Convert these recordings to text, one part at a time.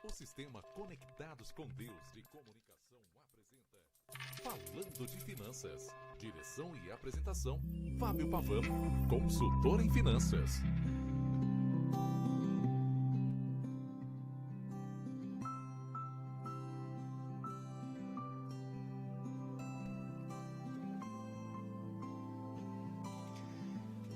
O sistema Conectados com Deus de Comunicação apresenta Falando de Finanças. Direção e apresentação, Fábio Pavan, consultor em finanças.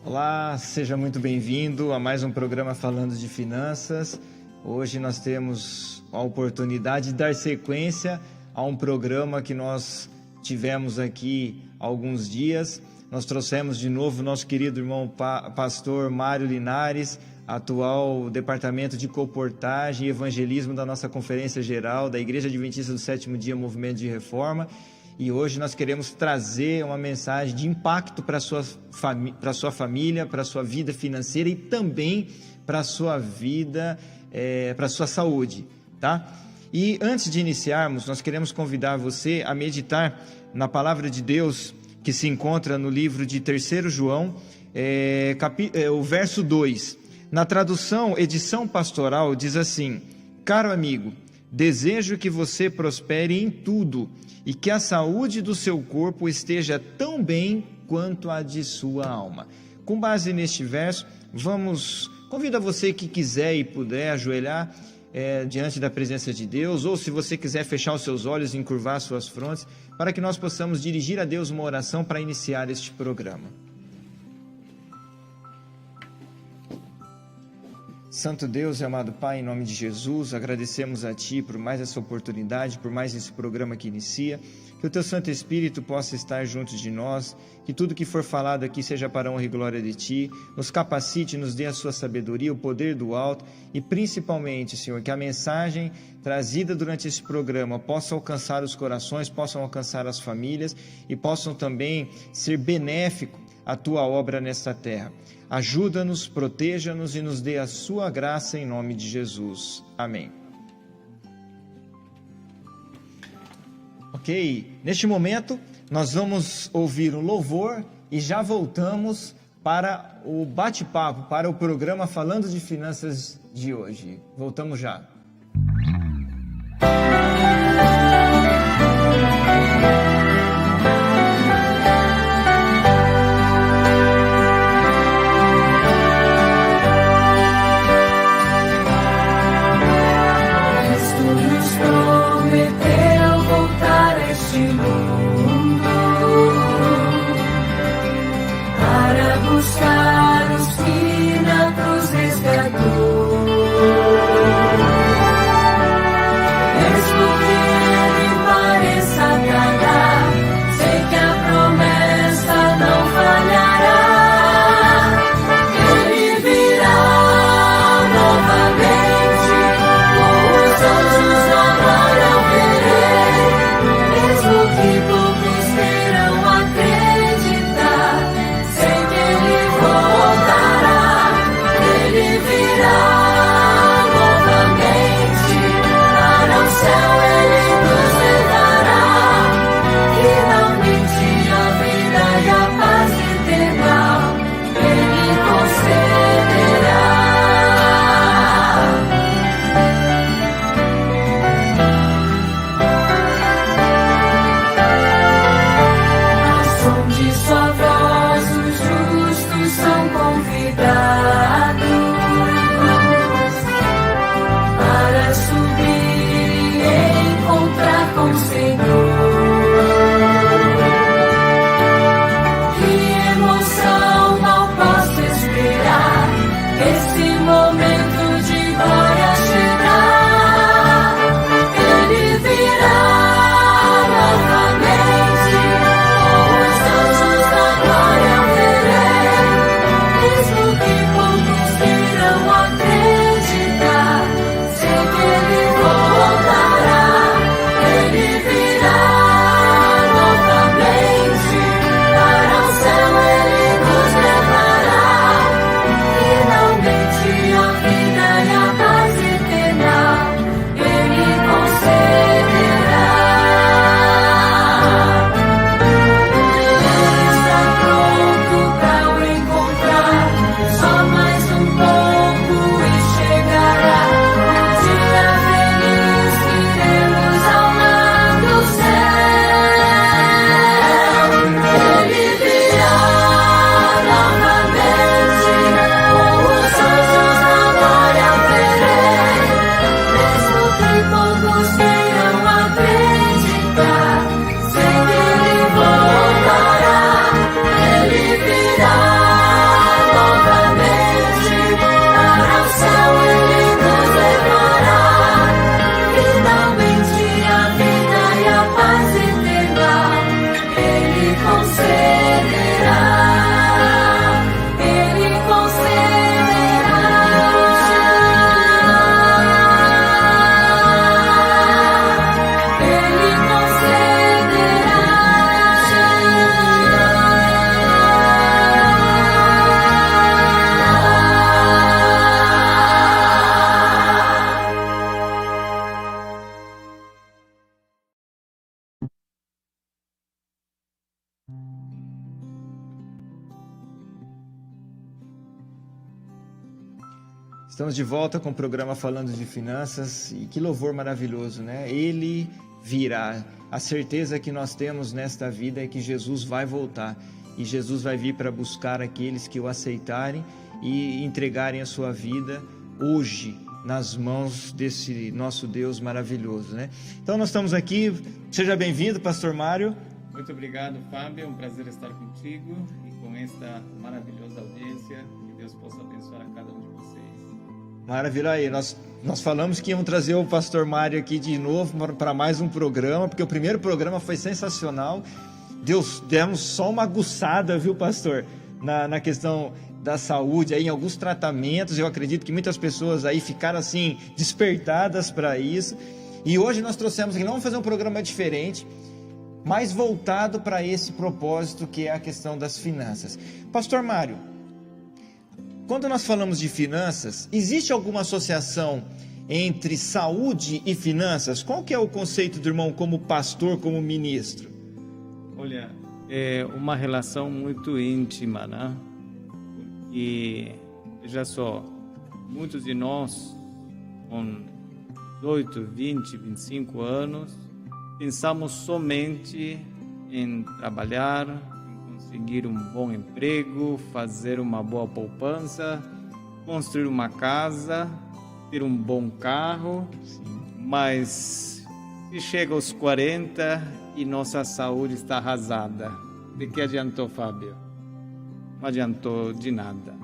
Olá, seja muito bem-vindo a mais um programa Falando de Finanças. Hoje nós temos a oportunidade de dar sequência a um programa que nós tivemos aqui há alguns dias. Nós trouxemos de novo o nosso querido irmão pastor Mário Linares, atual departamento de comportagem e evangelismo da nossa Conferência Geral da Igreja Adventista do Sétimo Dia Movimento de Reforma. E hoje nós queremos trazer uma mensagem de impacto para a sua família, para a sua vida financeira e também para a sua vida, para a sua saúde, tá? E antes de iniciarmos, nós queremos convidar você a meditar na palavra de Deus que se encontra no livro de 3 João, o verso 2. Na tradução, edição pastoral, diz assim: Caro amigo, desejo que você prospere em tudo e que a saúde do seu corpo esteja tão bem quanto a de sua alma. Com base neste verso, convido você que quiser e puder ajoelhar diante da presença de Deus, ou se você quiser fechar os seus olhos e encurvar suas frontes, para que nós possamos dirigir a Deus uma oração para iniciar este programa. Santo Deus e amado Pai, em nome de Jesus, agradecemos a Ti por mais essa oportunidade, por mais esse programa que inicia, que o Teu Santo Espírito possa estar junto de nós, que tudo que for falado aqui seja para a honra e glória de Ti, nos capacite, nos dê a Sua sabedoria, o poder do alto e principalmente, Senhor, que a mensagem trazida durante esse programa possa alcançar os corações, possam alcançar as famílias e possam também ser benéfico à Tua obra nesta terra. Ajuda-nos, proteja-nos e nos dê a sua graça em nome de Jesus. Amém. Ok, neste momento nós vamos ouvir um louvor e já voltamos para o bate-papo, para o programa Falando de Finanças de hoje. Voltamos já. Finalmente a vida e a paz Estamos de volta com o programa Falando de Finanças e que louvor maravilhoso, né? Ele virá. A certeza que nós temos nesta vida é que Jesus vai voltar e Jesus vai vir para buscar aqueles que o aceitarem e entregarem a sua vida hoje nas mãos desse nosso Deus maravilhoso, né? Então nós estamos aqui, seja bem-vindo, Pastor Mário. Muito obrigado, Fábio, é um prazer estar contigo e com esta maravilhosa audiência, que Deus possa abençoar a cada um de vocês. Maravilha aí, nós falamos que íamos trazer o Pastor Mário aqui de novo para mais um programa, porque o primeiro programa foi sensacional, demos só uma aguçada, viu, pastor, na questão da saúde, aí, em alguns tratamentos. Eu acredito que muitas pessoas aí ficaram assim, despertadas para isso. E hoje nós trouxemos aqui, não vamos fazer um programa diferente, mais voltado para esse propósito que é a questão das finanças. Pastor Mário, quando nós falamos de finanças, existe alguma associação entre saúde e finanças? Qual que é o conceito do irmão como pastor, como ministro? Olha, é uma relação muito íntima, né? E veja só, muitos de nós com 18, 20, 25 anos pensamos somente em trabalhar, em conseguir um bom emprego, fazer uma boa poupança, construir uma casa, ter um bom carro. Sim. Mas se chega aos 40 e nossa saúde está arrasada, de que adiantou, Fábio? Não adiantou de nada.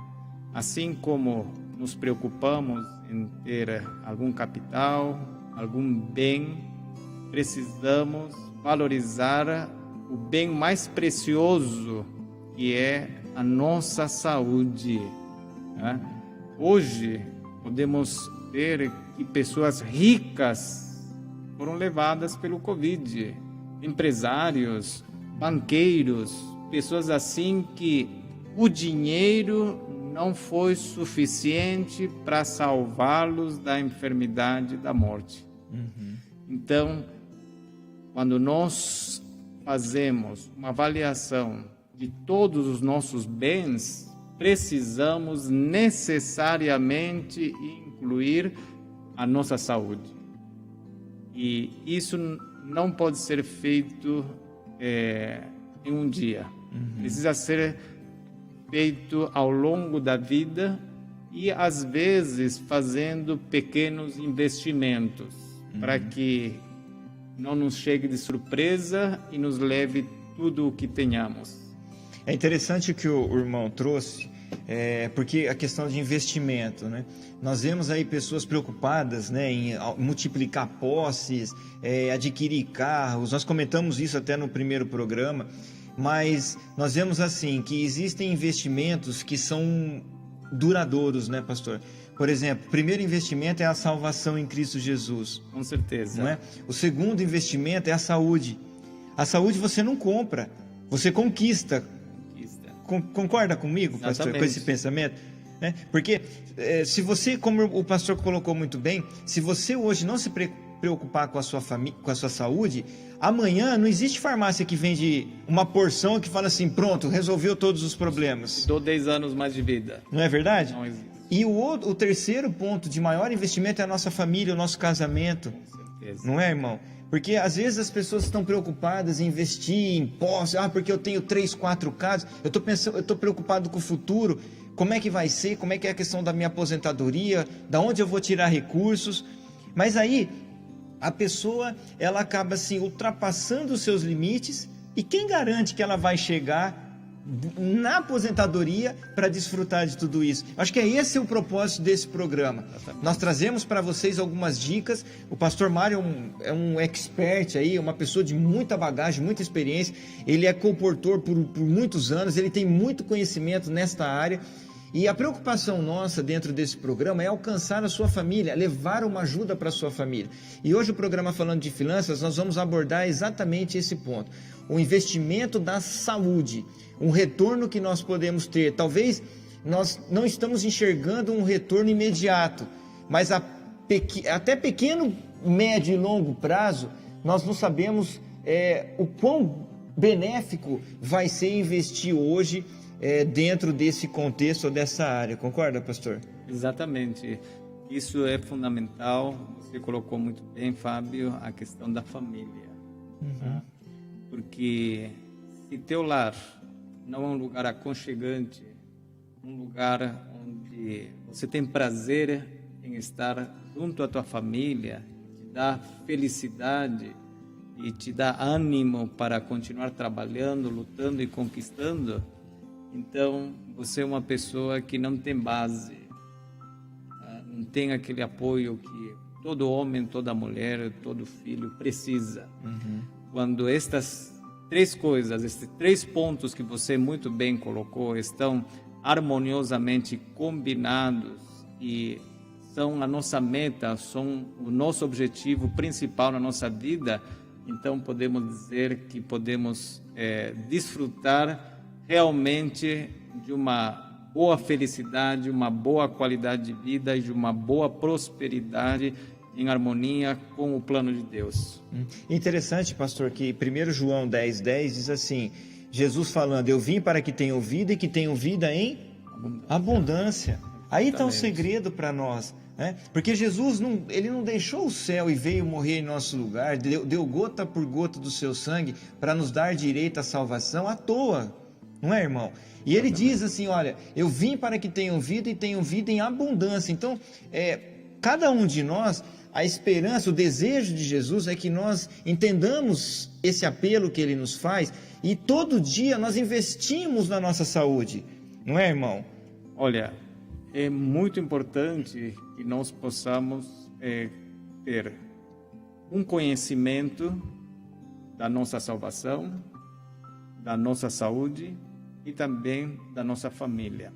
Assim como nos preocupamos em ter algum capital, algum bem, precisamos valorizar o bem mais precioso, que é a nossa saúde, né? Hoje podemos ver que pessoas ricas foram levadas pelo Covid, empresários, banqueiros, pessoas assim que o dinheiro não foi suficiente para salvá-los da enfermidade, da morte. Uhum. Então, quando nós fazemos uma avaliação de todos os nossos bens, precisamos necessariamente incluir a nossa saúde. E isso não pode ser feito em um dia. Uhum. Precisa ser feito ao longo da vida e, às vezes, fazendo pequenos investimentos, para que não nos chegue de surpresa e nos leve tudo o que tenhamos. É interessante o que o irmão trouxe, porque a questão de investimento, né? Nós vemos aí pessoas preocupadas, né, em multiplicar posses, adquirir carros. Nós comentamos isso até no primeiro programa. Mas nós vemos assim, que existem investimentos que são duradouros, né, pastor? Por exemplo, o primeiro investimento é a salvação em Cristo Jesus. Com certeza. Não é? O segundo investimento é a saúde. A saúde você não compra, você conquista. Concorda comigo, pastor, com esse pensamento? Porque se você, como o pastor colocou muito bem, se você hoje não se preocupar com a sua família, com a sua saúde, amanhã não existe farmácia que vende uma porção que fala assim, pronto, resolveu todos os problemas. Dou 10 anos mais de vida. Não é verdade? Não existe. E o terceiro ponto de maior investimento é a nossa família, o nosso casamento. Com certeza. Não é, irmão? Porque às vezes as pessoas estão preocupadas em investir em posse, porque eu tenho 3, 4 casas, eu estou preocupado com o futuro, como é que vai ser, como é que é a questão da minha aposentadoria, da onde eu vou tirar recursos. Mas aí a pessoa, ela acaba assim ultrapassando os seus limites, e quem garante que ela vai chegar na aposentadoria para desfrutar de tudo isso? Acho que esse o propósito desse programa. Exatamente. Nós trazemos para vocês algumas dicas. O pastor Mário é um expert aí, uma pessoa de muita bagagem, muita experiência. Ele é comportor por muitos anos, ele tem muito conhecimento nesta área. E a preocupação nossa dentro desse programa é alcançar a sua família, levar uma ajuda para a sua família. E hoje o programa Falando de Finanças, nós vamos abordar exatamente esse ponto. O investimento da saúde, um retorno que nós podemos ter. Talvez nós não estamos enxergando um retorno imediato, mas até pequeno, médio e longo prazo, nós não sabemos o quão benéfico vai ser investir hoje dentro desse contexto ou dessa área. Concorda, pastor? Exatamente. Isso é fundamental. Você colocou muito bem, Fábio, a questão da família. Tá? Porque se teu lar não é um lugar aconchegante, um lugar onde você tem prazer em estar junto à tua família, te dá felicidade e te dá ânimo para continuar trabalhando, lutando e conquistando, então você é uma pessoa que não tem base, não tem aquele apoio que todo homem, toda mulher, todo filho precisa. Quando estas três coisas, esses três pontos que você muito bem colocou, estão harmoniosamente combinados e são a nossa meta, são o nosso objetivo principal na nossa vida, então podemos dizer que podemos desfrutar realmente de uma boa felicidade, uma boa qualidade de vida e de uma boa prosperidade em harmonia com o plano de Deus. Interessante, pastor, que 1 João 10:10 diz assim, Jesus falando, eu vim para que tenham vida e que tenham vida em abundância. Aí está o segredo para nós, né? Porque Jesus ele não deixou o céu e veio morrer em nosso lugar, deu gota por gota do seu sangue para nos dar direito à salvação à toa, não é, irmão? E ele diz assim, olha, eu vim para que tenham vida e tenham vida em abundância. Então, cada um de nós, a esperança, o desejo de Jesus é que nós entendamos esse apelo que ele nos faz e todo dia nós investimos na nossa saúde, não é, irmão? Olha, é muito importante que nós possamos ter um conhecimento da nossa salvação, da nossa saúde e também da nossa família.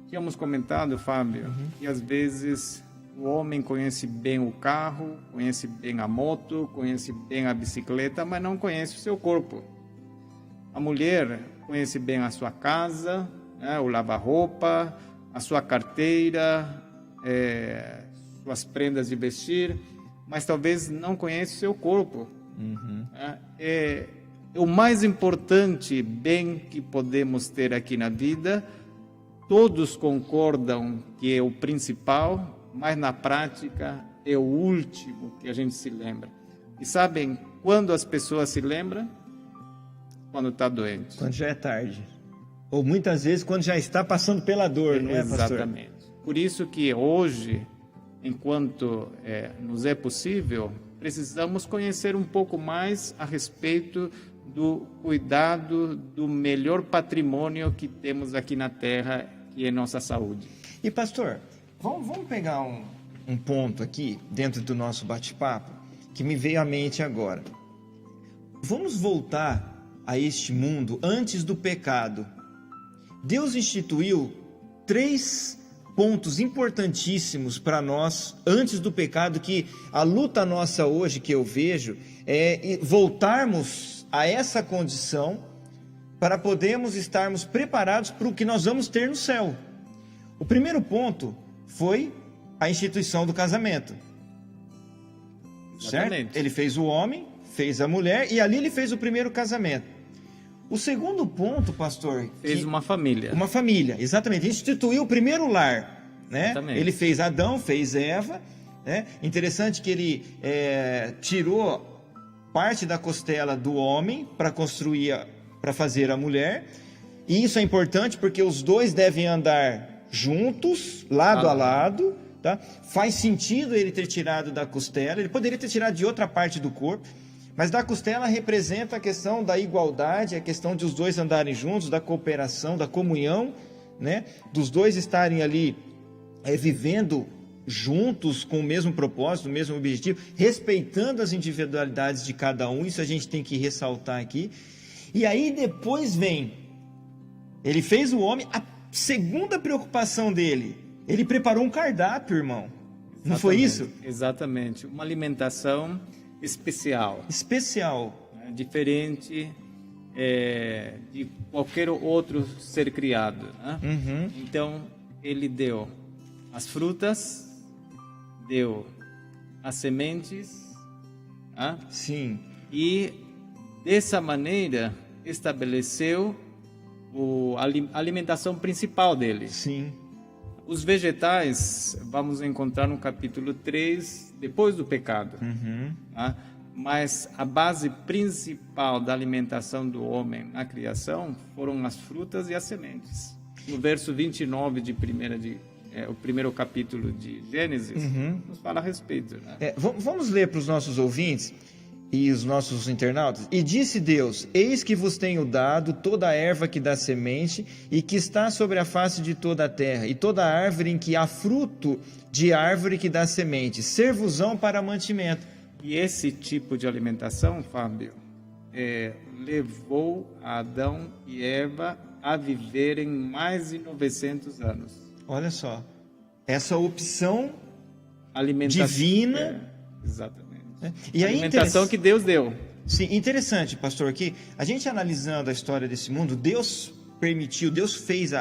Tínhamos comentado, Fábio, que às vezes o homem conhece bem o carro, conhece bem a moto, conhece bem a bicicleta, mas não conhece o seu corpo. A mulher conhece bem a sua casa, o lavar-roupa, a sua carteira, suas prendas de vestir, mas talvez não conhece o seu corpo. O mais importante bem que podemos ter aqui na vida, todos concordam que é o principal, mas na prática é o último que a gente se lembra. E sabem quando as pessoas se lembram? Quando está doente. Quando já é tarde. Ou muitas vezes quando já está passando pela dor, não é, pastor? Exatamente. Por isso que hoje, enquanto nos é possível, precisamos conhecer um pouco mais a respeito do cuidado do melhor patrimônio que temos aqui na Terra, que é nossa saúde. E pastor, vamos pegar um ponto aqui, dentro do nosso bate-papo, que me veio à mente agora. Vamos voltar a este mundo antes do pecado. Deus instituiu 3 pontos importantíssimos para nós antes do pecado, que a luta nossa hoje, que eu vejo, é voltarmos a essa condição para podermos estarmos preparados para o que nós vamos ter no céu. O primeiro ponto foi a instituição do casamento. Exatamente. Certo? Ele fez o homem, fez a mulher e ali ele fez o primeiro casamento. O segundo ponto, pastor... Fez uma família. Uma família, exatamente. Instituiu o primeiro lar, né? Exatamente. Ele fez Adão, fez Eva, né? Interessante que ele tirou parte da costela do homem para fazer a mulher. E isso é importante porque os dois devem andar juntos, lado a lado, tá? Faz sentido ele ter tirado da costela, ele poderia ter tirado de outra parte do corpo, mas da costela representa a questão da igualdade, a questão de os dois andarem juntos, da cooperação, da comunhão, né? Dos dois estarem ali vivendo juntos com o mesmo propósito, o mesmo objetivo, respeitando as individualidades de cada um. Isso a gente tem que ressaltar aqui. E aí depois vem, ele fez o homem, a segunda preocupação dele, ele preparou um cardápio, irmão. Não foi isso? Exatamente. Uma alimentação especial. Especial. Diferente de qualquer outro ser criado. Né? Então, ele deu as frutas, deu as sementes. Sim. E, dessa maneira, estabeleceu a alimentação principal dele. Sim. Os vegetais vamos encontrar no capítulo 3, depois do pecado. Tá? Mas a base principal da alimentação do homem na criação foram as frutas e as sementes. No verso 29 o primeiro capítulo de Gênesis, nos fala a respeito. Né? Vamos ler para os nossos ouvintes e os nossos internautas. E disse Deus: eis que vos tenho dado toda a erva que dá semente e que está sobre a face de toda a terra, e toda a árvore em que há fruto de árvore que dá semente, ser-vos-ão para mantimento. E esse tipo de alimentação, Fábio, levou Adão e Eva a viverem mais de 900 anos. Olha só, essa opção alimentação divina. Exatamente. E a alimentação que Deus deu. Sim, interessante, pastor, que a gente analisando a história desse mundo, Deus permitiu, Deus fez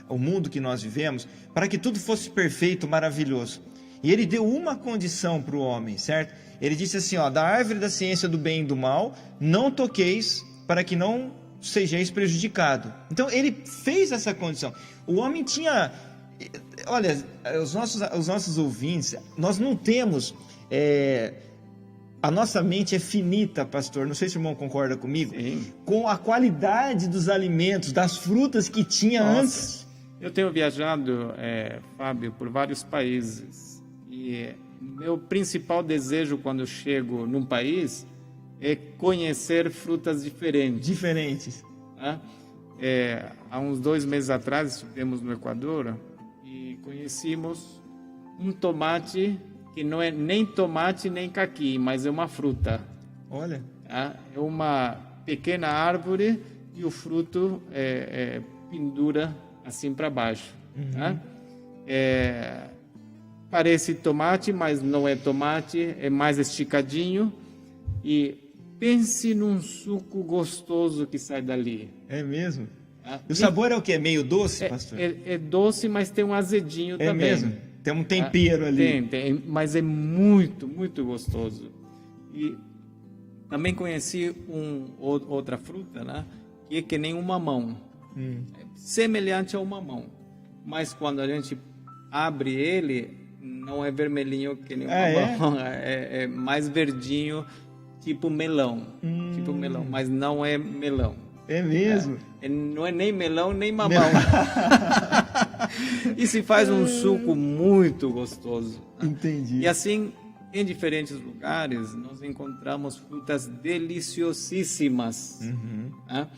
o mundo que nós vivemos para que tudo fosse perfeito, maravilhoso. E Ele deu uma condição para o homem, certo? Ele disse assim, ó, da árvore da ciência do bem e do mal, não toqueis para que não sejais prejudicado. Então, Ele fez essa condição. O homem tinha... Olha, os nossos ouvintes, nós não temos... A nossa mente é finita, pastor, não sei se o irmão concorda comigo, Sim. Com a qualidade dos alimentos, das frutas que tinha antes. Eu tenho viajado, Fábio, por vários países e meu principal desejo quando eu chego num país é conhecer frutas diferentes. Né? Há uns 2 meses atrás estivemos no Equador e conhecemos um tomate que não é nem tomate nem caqui, mas é uma fruta. Olha. É uma pequena árvore e o fruto pendura assim para baixo. Tá? Parece tomate, mas não é tomate, é mais esticadinho. E pense num suco gostoso que sai dali. É mesmo? E o sabor é o quê? Meio doce, pastor? É doce, mas tem um azedinho também. É mesmo? Tem um tempero ali. Tem, mas é muito, muito gostoso. E também conheci outra fruta, né? Que é que nem um mamão. É semelhante ao mamão. Mas quando a gente abre ele, não é vermelhinho que nem um mamão. É mais verdinho, tipo melão. Tipo melão, mas não é melão. É mesmo? Não é nem melão, nem mamão. E se faz um suco muito gostoso. Entendi. E assim, em diferentes lugares, nós encontramos frutas deliciosíssimas. Né?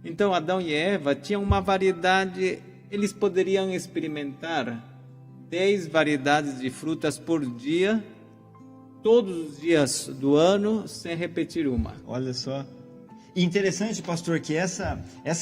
Então, Adão e Eva tinham uma variedade, eles poderiam experimentar 10 variedades de frutas por dia, todos os dias do ano, sem repetir uma. Olha só. E interessante, pastor, que essa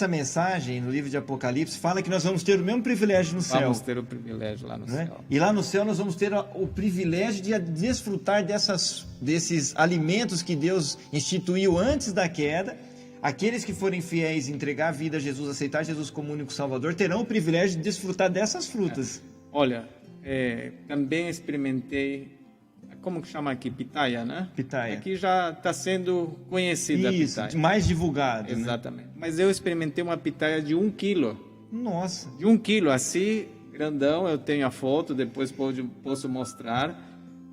mensagem no livro de Apocalipse fala que nós vamos ter o mesmo privilégio no céu. Vamos ter o privilégio lá no céu. E lá no céu nós vamos ter o privilégio de desfrutar desses alimentos que Deus instituiu antes da queda. Aqueles que forem fiéis, entregar a vida a Jesus, aceitar Jesus como único Salvador, terão o privilégio de desfrutar dessas frutas. Olha, também experimentei... Como que chama aqui? Pitaia, né? Pitaia. Aqui já está sendo conhecida isso, a pitaia. Mais divulgado. Exatamente. Né? Mas eu experimentei uma pitaia de 1 quilo. Nossa. De 1 quilo, assim, grandão. Eu tenho a foto, depois posso mostrar.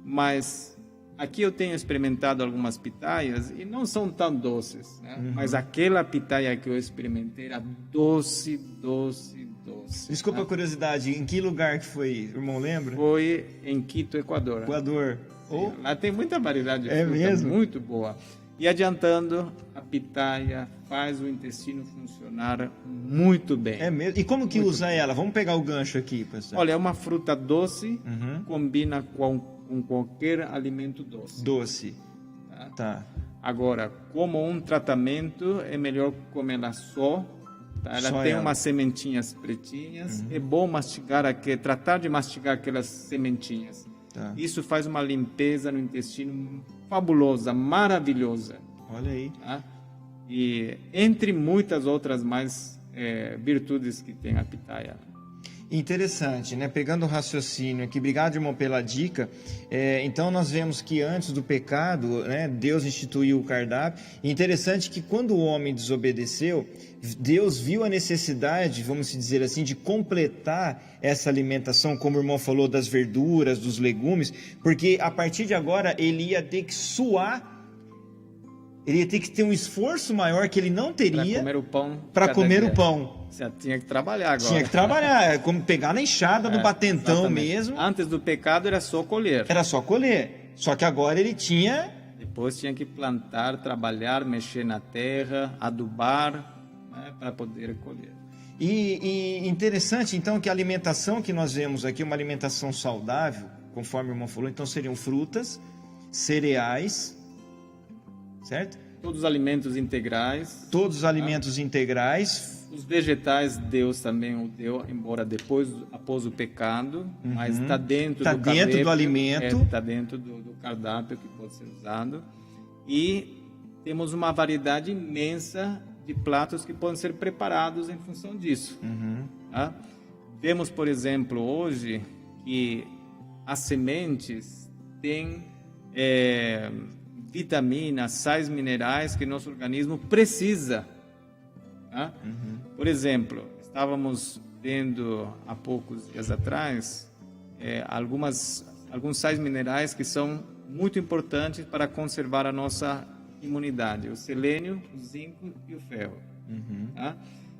Mas aqui eu tenho experimentado algumas pitaias e não são tão doces. Né? Mas aquela pitaia que eu experimentei era doce. Desculpa a curiosidade, em que lugar que foi, irmão, lembra? Foi em Quito, Equador. Lá tem muita variedade de fruta, mesmo? Muito boa. E adiantando, a pitaia faz o intestino funcionar muito bem. É mesmo? E como que muito usa bem. Ela? Vamos pegar o gancho aqui, pastor. Olha, é uma fruta doce, combina com qualquer alimento doce. Doce. Tá. Agora, como um tratamento, é melhor comê-la só. Tá? Ela tem umas sementinhas pretinhas. É bom tratar de mastigar aquelas sementinhas. Tá. Isso faz uma limpeza no intestino fabulosa, maravilhosa. Olha aí. Tá? E entre muitas outras mais virtudes que tem a pitaia. Interessante, né? Pegando o raciocínio aqui, obrigado, irmão, pela dica. Então, nós vemos que antes do pecado, né, Deus instituiu o cardápio. E interessante que quando o homem desobedeceu, Deus viu a necessidade, vamos dizer assim, de completar essa alimentação, como o irmão falou, das verduras, dos legumes, porque a partir de agora ele ia ter que suar, ele ia ter que ter um esforço maior que ele não teria para comer o pão. Você tinha que trabalhar agora. Tinha que trabalhar, como pegar na enxada do batentão exatamente. mesmo. Antes do pecado era só colher. Era só colher. Só que agora ele tinha... Depois tinha que plantar, trabalhar, mexer na terra, adubar, né, para poder colher. E interessante, então, que a alimentação que nós vemos aqui é uma alimentação saudável, conforme o irmão falou. Então, seriam frutas, cereais, certo? Todos os alimentos integrais. Todos os alimentos integrais. Os vegetais Deus também o deu, embora após o pecado, mas está dentro do cardápio, do alimento. Está dentro do cardápio que pode ser usado. E temos uma variedade imensa de pratos que podem ser preparados em função disso. Tá? Vemos, por exemplo, hoje que as sementes têm vitaminas, sais minerais que nosso organismo precisa. Tá? Por exemplo, estávamos vendo há poucos dias atrás alguns sais minerais que são muito importantes para conservar a nossa imunidade: o selênio, o zinco e o ferro. Tá?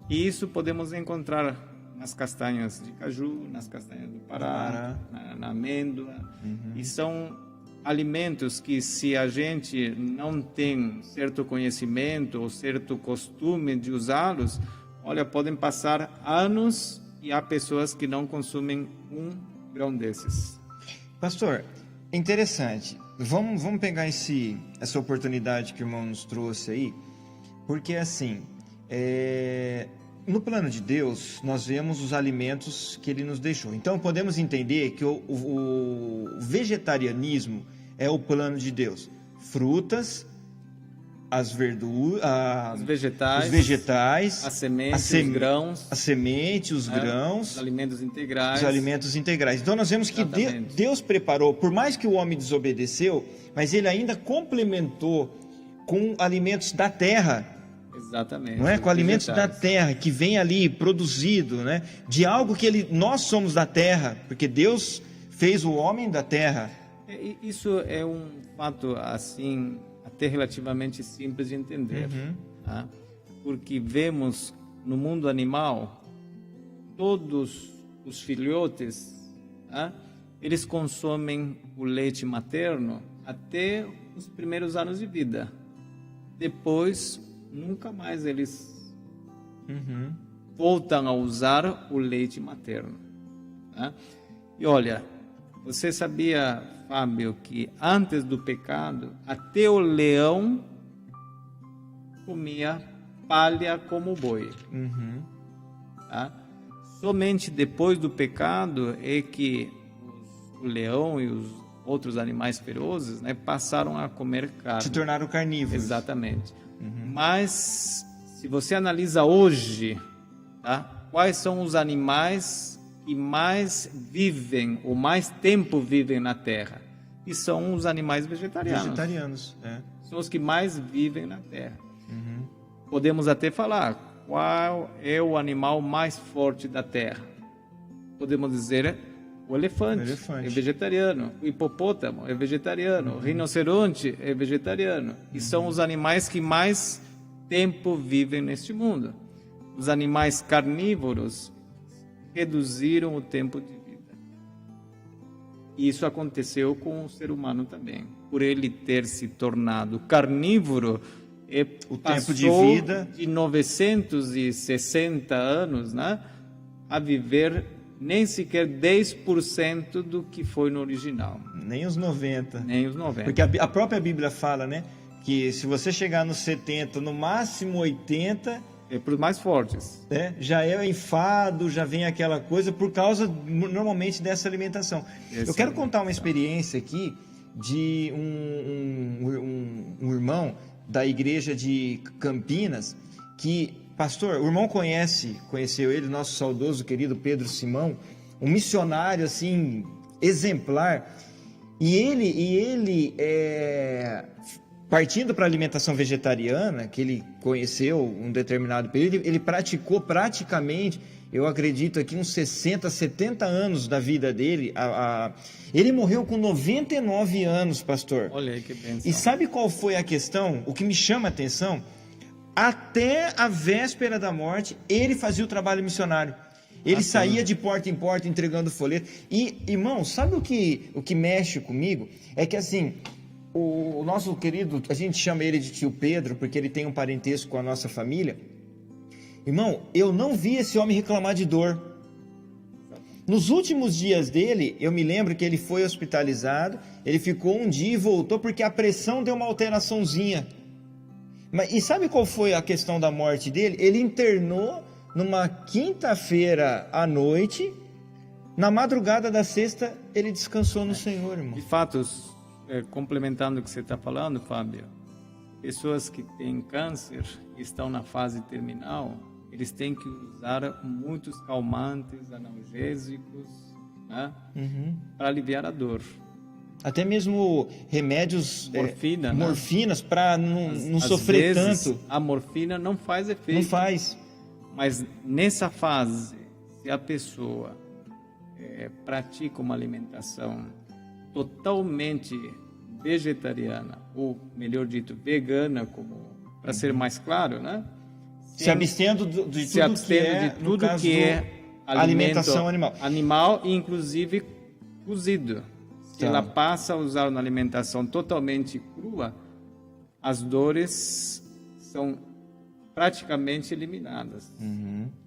E isso podemos encontrar nas castanhas de caju, nas castanhas do Pará, na amêndoa. E são alimentos que, se a gente não tem certo conhecimento ou certo costume de usá-los, olha, podem passar anos e há pessoas que não consumem um grão desses. Pastor, interessante. Vamos pegar essa oportunidade que o irmão nos trouxe aí, porque assim, no plano de Deus, nós vemos os alimentos que ele nos deixou. Então, podemos entender que o vegetarianismo é o plano de Deus. Frutas, as verduras, os vegetais, as sementes, os grãos. As sementes, os grãos. Os alimentos integrais. Os alimentos integrais. Então, nós vemos que Deus preparou, por mais que o homem desobedeceu, mas ele ainda complementou com alimentos da terra. Exatamente. Não é? Com alimentos da terra, que vem ali produzido, né? De algo que nós somos da terra, porque Deus fez o homem da terra. Isso é um fato, assim, até relativamente simples de entender. Tá? Porque vemos no mundo animal, todos os filhotes, tá? Eles consomem o leite materno até os primeiros anos de vida. Depois, nunca mais eles voltam a usar o leite materno. Tá? E olha, você sabia, Fábio, que antes do pecado, até o leão comia palha como boi. Tá? Somente depois do pecado é que o leão e os outros animais ferozes, né, passaram a comer carne. Se tornaram carnívoros. Exatamente. Mas, se você analisa hoje, tá, quais são os animais que mais vivem, ou mais tempo vivem na Terra? E são os animais vegetarianos. São os que mais vivem na Terra. Podemos até falar, qual é o animal mais forte da Terra? Podemos dizer, o elefante é vegetariano, o hipopótamo é vegetariano, o rinoceronte é vegetariano. E são os animais que mais tempo vivem neste mundo. Os animais carnívoros reduziram o tempo de vida. E isso aconteceu com o ser humano também. Por ele ter se tornado carnívoro, o tempo de vida de 960 anos, né, a viver nem sequer 10% do que foi no original. Nem os 90. Nem os 90. Porque a própria Bíblia fala, né, que se você chegar nos 70, no máximo 80... É para os mais fortes. Já é enfado, já vem aquela coisa por causa, normalmente, dessa alimentação. Eu quero contar uma experiência aqui de um irmão da igreja de Campinas, que pastor, o irmão conheceu ele, nosso saudoso querido Pedro Simão, um missionário assim exemplar, e ele partindo para a alimentação vegetariana, que ele conheceu um determinado período, ele praticou praticamente, eu acredito aqui, uns 60, 70 anos da vida dele. Ele morreu com 99 anos, pastor. Olha aí que bênção. E sabe qual foi a questão? O que me chama a atenção? Até a véspera da morte, ele fazia o trabalho missionário. Ele saía de porta em porta entregando folheto. E, irmão, sabe o que mexe comigo? É que assim, o nosso querido, a gente chama ele de tio Pedro, porque ele tem um parentesco com a nossa família. Irmão, eu não vi esse homem reclamar de dor. Nos últimos dias dele, eu me lembro que ele foi hospitalizado, ele ficou um dia e voltou porque a pressão deu uma alteraçãozinha. E sabe qual foi a questão da morte dele? Ele internou numa quinta-feira à noite, na madrugada da sexta, ele descansou no Senhor, irmão. De fato, complementando o que você está falando, Fábio, pessoas que têm câncer e estão na fase terminal, eles têm que usar muitos calmantes, analgésicos, né? Para aliviar a dor. Até mesmo remédios, morfina, morfinas, para não sofrer tanto. A morfina não faz efeito. Não faz. Mas nessa fase, se a pessoa pratica uma alimentação totalmente vegetariana, ou melhor dito, vegana, para ser mais claro, né? Se abstendo de tudo que é alimentação animal, inclusive cozido. Se ela passa a usar uma alimentação totalmente crua, as dores são praticamente eliminadas,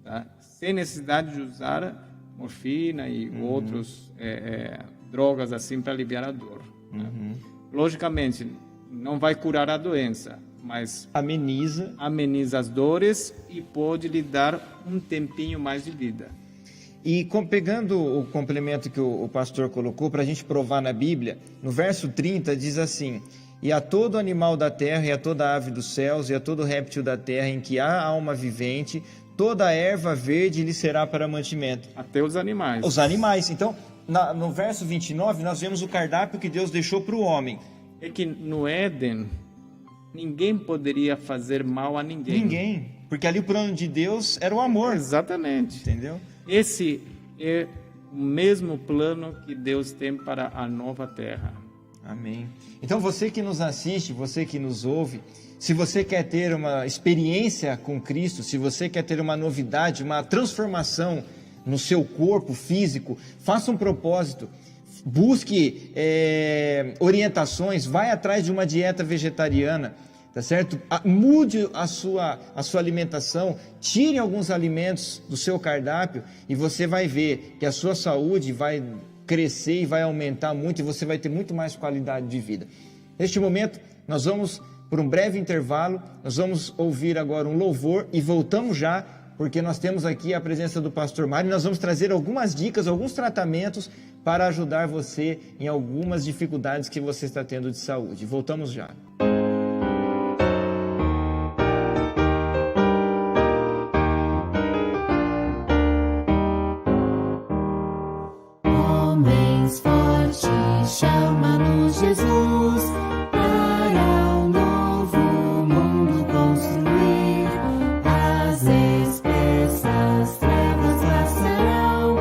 tá? Sem necessidade de usar morfina e outros drogas assim para aliviar a dor. Né? Logicamente, não vai curar a doença, mas ameniza as dores e pode lhe dar um tempinho mais de vida. E pegando o complemento que o pastor colocou, para a gente provar na Bíblia, no verso 30 diz assim: e a todo animal da terra, e a toda ave dos céus, e a todo réptil da terra em que há alma vivente, toda a erva verde lhe será para mantimento. Até os animais. Os animais. Então, no verso 29, nós vemos o cardápio que Deus deixou para o homem. É que no Éden, ninguém poderia fazer mal a ninguém. Ninguém. Porque ali o plano de Deus era o amor. Exatamente. Entendeu? Esse é o mesmo plano que Deus tem para a nova terra. Amém. Então você que nos assiste, você que nos ouve, se você quer ter uma experiência com Cristo, se você quer ter uma novidade, uma transformação no seu corpo físico, faça um propósito, busque orientações, vai atrás de uma dieta vegetariana, tá certo? Mude a sua alimentação, tire alguns alimentos do seu cardápio e você vai ver que a sua saúde vai crescer e vai aumentar muito e você vai ter muito mais qualidade de vida. Neste momento, nós vamos por um breve intervalo, nós vamos ouvir agora um louvor e voltamos já, porque nós temos aqui a presença do pastor Mário e nós vamos trazer algumas dicas, alguns tratamentos para ajudar você em algumas dificuldades que você está tendo de saúde. Voltamos já. Chama-nos Jesus para um novo mundo construir. As espessas trevas passarão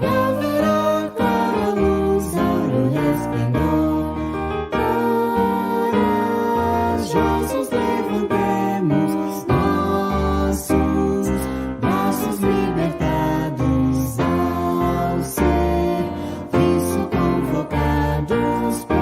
e haverá clara luz, áureo resplendor. Corajosos levantemos nossos braços libertados ao ser isso convocados por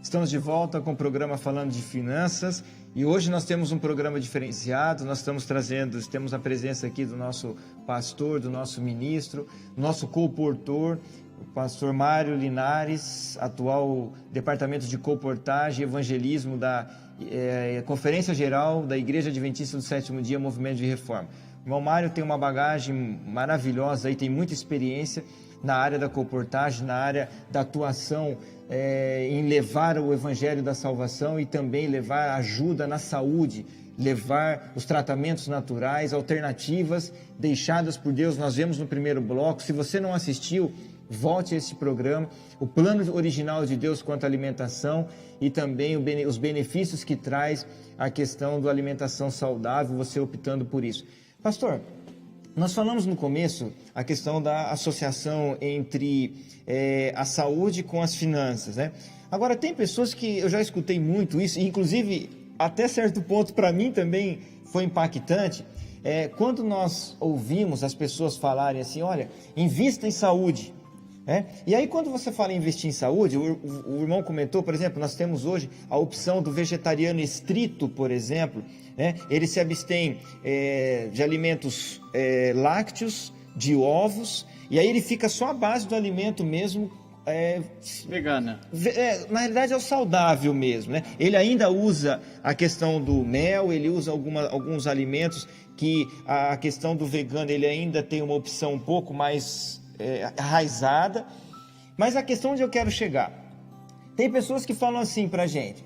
Estamos de volta com o programa Falando de Finanças e hoje nós temos um programa diferenciado, nós temos a presença aqui do nosso pastor, do nosso ministro, nosso colportor, o pastor Mário Linares, atual Departamento de Colportagem e Evangelismo da Conferência Geral da Igreja Adventista do Sétimo Dia, Movimento de Reforma. O irmão Mário tem uma bagagem maravilhosa e tem muita experiência na área da colportagem, na área da atuação em levar o Evangelho da Salvação e também levar ajuda na saúde, levar os tratamentos naturais, alternativas deixadas por Deus. Nós vemos no primeiro bloco. Se você não assistiu, volte a esse programa, o plano original de Deus quanto à alimentação e também os benefícios que traz a questão da alimentação saudável, você optando por isso. Pastor, nós falamos no começo a questão da associação entre a saúde com as finanças, né? Agora, tem pessoas que eu já escutei muito isso, e inclusive até certo ponto para mim também foi impactante, quando nós ouvimos as pessoas falarem assim, olha, invista em saúde. E aí quando você fala em investir em saúde, o irmão comentou, por exemplo, nós temos hoje a opção do vegetariano estrito, por exemplo, ele se abstém de alimentos lácteos, de ovos, e aí ele fica só à base do alimento mesmo. Vegana. Na realidade é o saudável mesmo, né? Ele ainda usa a questão do mel, ele usa alguns alimentos que a questão do vegano ele ainda tem uma opção um pouco mais arraizada, mas a questão onde eu quero chegar, tem pessoas que falam assim pra gente,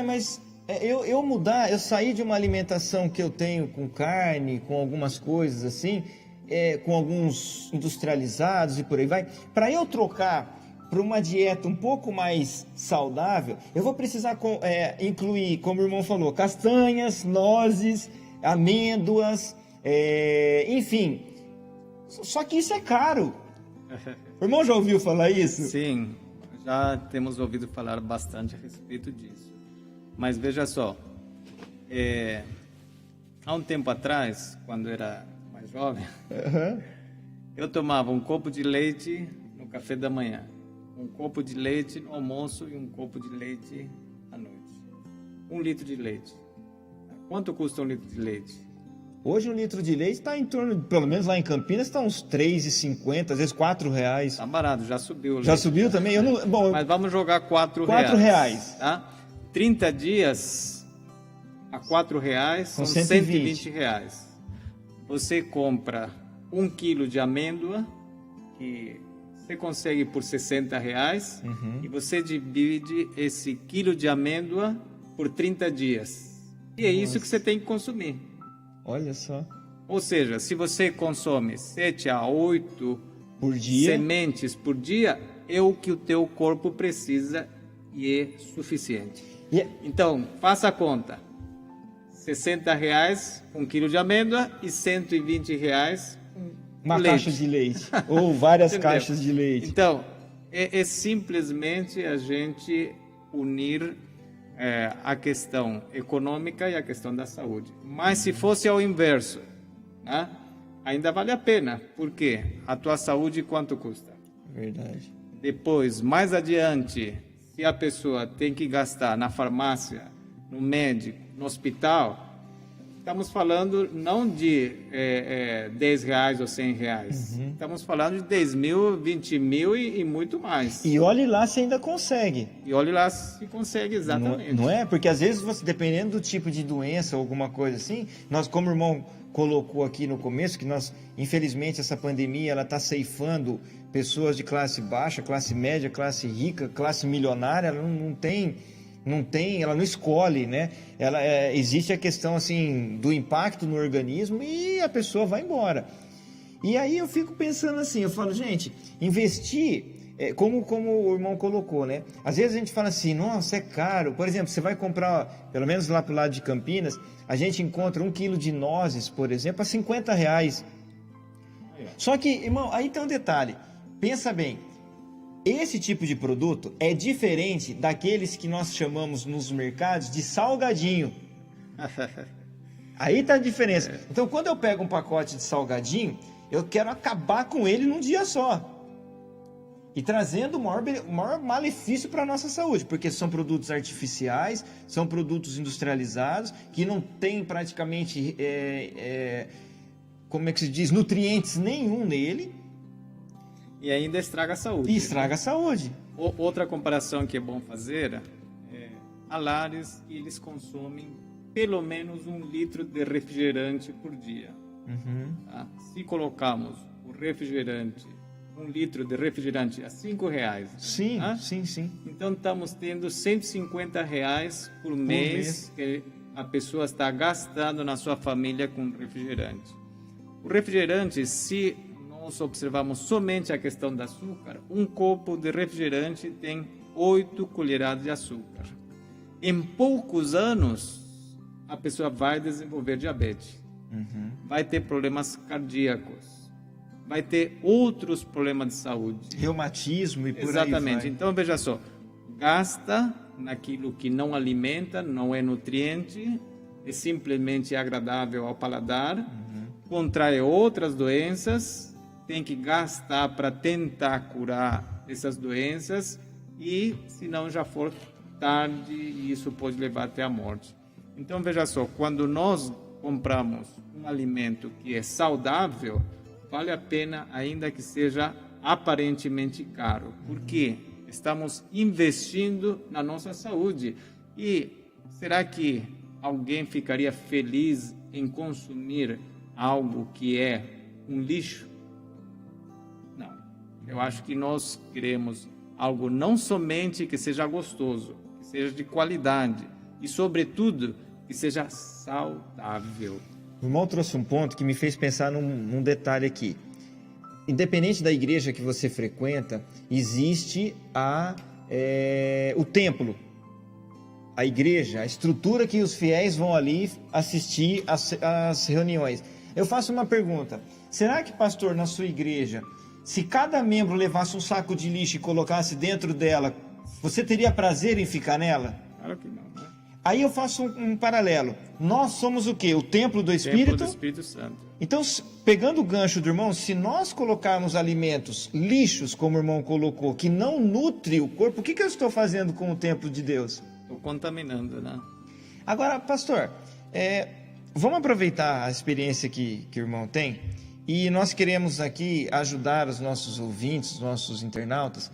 mas eu saí de uma alimentação que eu tenho com carne, com algumas coisas assim, com alguns industrializados e por aí vai, para eu trocar para uma dieta um pouco mais saudável, eu vou precisar incluir, como o irmão falou, castanhas, nozes, amêndoas, enfim. Só que isso é caro. O irmão já ouviu falar isso? Sim, já temos ouvido falar bastante a respeito disso. Mas veja só, há um tempo atrás, quando era mais jovem, eu tomava um copo de leite no café da manhã, um copo de leite no almoço e um copo de leite à noite. 1 litro de leite. Quanto custa 1 litro de leite? Hoje 1 litro de leite está em torno, pelo menos lá em Campinas, está uns R$3,50, às vezes R$4. Está barato, já subiu o leite. Já subiu também? Mas vamos jogar R$4. R$4. Tá? 30 dias a R$4 são R$120. Você compra 1 quilo de amêndoa, que você consegue por R$60, e você divide esse quilo de amêndoa por 30 dias. E é isso que você tem que consumir. Olha só. Ou seja, se você consome 7 a 8 por dia, sementes por dia, é o que o teu corpo precisa e é suficiente. Então, faça a conta. R$60 1 quilo de amêndoa e R$120 uma leite. Caixa de leite. Ou várias caixas de leite. Então, é simplesmente a gente unir a questão econômica e a questão da saúde. Mas se fosse ao inverso, né, ainda vale a pena. Por quê? A tua saúde quanto custa? Verdade. Depois, mais adiante, se a pessoa tem que gastar na farmácia, no médico, no hospital, estamos falando não de R$10 ou R$100. Estamos falando de 10 mil, 20 mil e muito mais. E olhe lá se ainda consegue. E olhe lá se consegue, exatamente. Não é? Porque às vezes, você, dependendo do tipo de doença ou alguma coisa assim, nós, como o irmão colocou aqui no começo, que nós, infelizmente, essa pandemia, ela está ceifando pessoas de classe baixa, classe média, classe rica, classe milionária, ela não tem, ela não escolhe, né? Existe a questão assim do impacto no organismo e a pessoa vai embora. E aí eu fico pensando assim, eu falo, gente, investir, como o irmão colocou, né? Às vezes a gente fala assim, nossa, é caro. Por exemplo, você vai comprar, pelo menos lá pro lado de Campinas, a gente encontra 1 quilo de nozes, por exemplo, a R$50. Só que, irmão, aí tem um detalhe. Pensa bem. Esse tipo de produto é diferente daqueles que nós chamamos nos mercados de salgadinho. Aí tá a diferença. Então, quando eu pego um pacote de salgadinho, eu quero acabar com ele num dia só. e trazendo o maior malefício para a nossa saúde, porque são produtos artificiais, são produtos industrializados, que não tem praticamente, como é que se diz, nutrientes nenhum nele. E ainda estraga a saúde. E estraga a saúde. Outra comparação que é bom fazer é, a lares, eles consomem pelo menos 1 litro de refrigerante por dia. Tá? Se colocamos o refrigerante, 1 litro de refrigerante a R$5, Sim, tá? sim. Então estamos tendo R$150 por mês que a pessoa está gastando na sua família com refrigerante. O refrigerante, se nós observarmos somente a questão do açúcar, 1 copo de refrigerante tem 8 colheradas de açúcar. Em poucos anos, a pessoa vai desenvolver diabetes, vai ter problemas cardíacos, vai ter outros problemas de saúde. Reumatismo e por Exatamente. aí vai. Então, veja só, gasta naquilo que não alimenta, não é nutriente, é simplesmente agradável ao paladar, contrai outras doenças, tem que gastar para tentar curar essas doenças e, se não já for tarde, isso pode levar até a morte. Então, veja só, quando nós compramos um alimento que é saudável, vale a pena, ainda que seja aparentemente caro, porque estamos investindo na nossa saúde. E será que alguém ficaria feliz em consumir algo que é um lixo? Não. Eu acho que nós queremos algo não somente que seja gostoso, que seja de qualidade e, sobretudo, que seja saudável. O irmão trouxe um ponto que me fez pensar num detalhe aqui. Independente da igreja que você frequenta, existe o templo, a igreja, a estrutura que os fiéis vão ali assistir às reuniões. Eu faço uma pergunta: será que, pastor, na sua igreja, se cada membro levasse um saco de lixo e colocasse dentro dela, você teria prazer em ficar nela? Claro que não, né? Aí eu faço um paralelo. Nós somos o quê? O templo do Espírito? Templo do Espírito Santo. Então, pegando o gancho do irmão, se nós colocarmos alimentos, lixos, como o irmão colocou, que não nutre o corpo, o que eu estou fazendo com o templo de Deus? Estou contaminando, né? Agora, pastor, vamos aproveitar a experiência que o irmão tem, e nós queremos aqui ajudar os nossos ouvintes, os nossos internautas,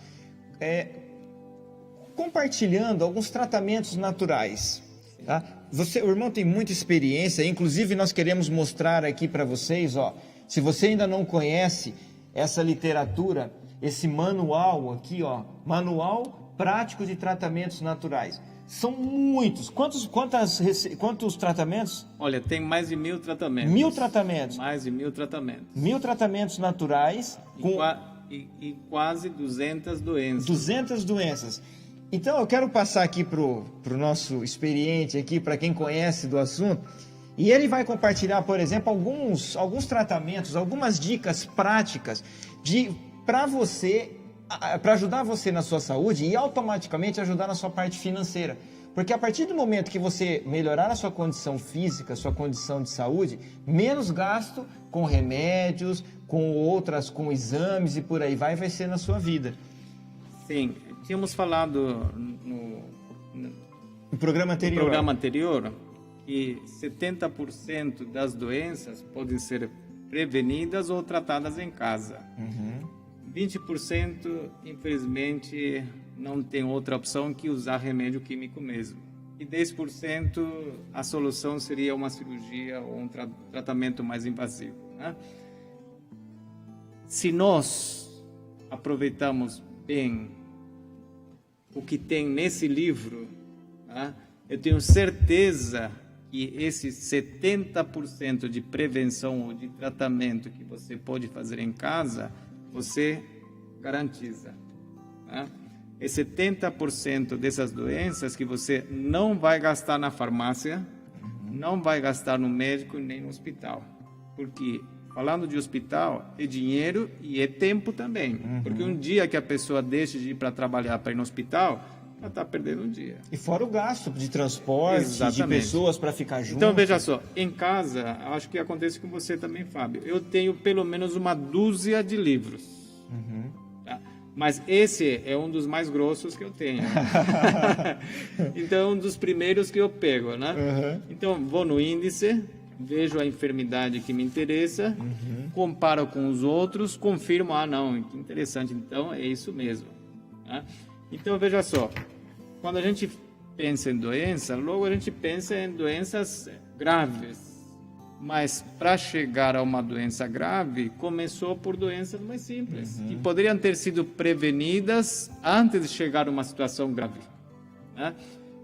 compartilhando alguns tratamentos naturais. Tá? O irmão tem muita experiência, inclusive nós queremos mostrar aqui para vocês, ó, se você ainda não conhece essa literatura, esse manual aqui, ó, Manual Prático de Tratamentos Naturais. São muitos. Quantos tratamentos? Olha, tem mais de 1000 tratamentos. 1000 tratamentos. Mais de 1000 tratamentos. 1000 tratamentos naturais com E quase 200 doenças. 200 doenças. Então eu quero passar aqui pro nosso experiente aqui, para quem conhece do assunto, e ele vai compartilhar, por exemplo, alguns tratamentos, algumas dicas práticas para ajudar você na sua saúde e automaticamente ajudar na sua parte financeira. Porque a partir do momento que você melhorar a sua condição física, sua condição de saúde, menos gasto com remédios, com exames e por aí vai ser na sua vida. Sim, tínhamos falado no programa anterior que 70% das doenças podem ser prevenidas ou tratadas em casa. 20%, infelizmente, não tem outra opção que usar remédio químico mesmo. E 10%, a solução seria uma cirurgia ou um tratamento mais invasivo, né? Se nós aproveitamos bem o que tem nesse livro, tá? Eu tenho certeza que esse 70% de prevenção ou de tratamento que você pode fazer em casa, você garantiza, tá? É 70% dessas doenças que você não vai gastar na farmácia, não vai gastar no médico nem no hospital. Porque, falando de hospital, é dinheiro e é tempo também. Porque um dia que a pessoa deixa de ir para trabalhar, para ir no hospital, ela está perdendo um dia. E fora o gasto de transporte, Exatamente. de pessoas para ficar junto. Então, veja só, em casa, acho que acontece com você também, Fábio. Eu tenho pelo menos uma dúzia de livros. Tá? Mas esse é um dos mais grossos que eu tenho. Então, é um dos primeiros que eu pego, né? Então, vou no índice, vejo a enfermidade que me interessa, comparo com os outros, confirmo, não, que interessante, então é isso mesmo. Né? Então, veja só, quando a gente pensa em doença, logo a gente pensa em doenças graves. Mas para chegar a uma doença grave, começou por doenças mais simples, que poderiam ter sido prevenidas antes de chegar a uma situação grave. Né?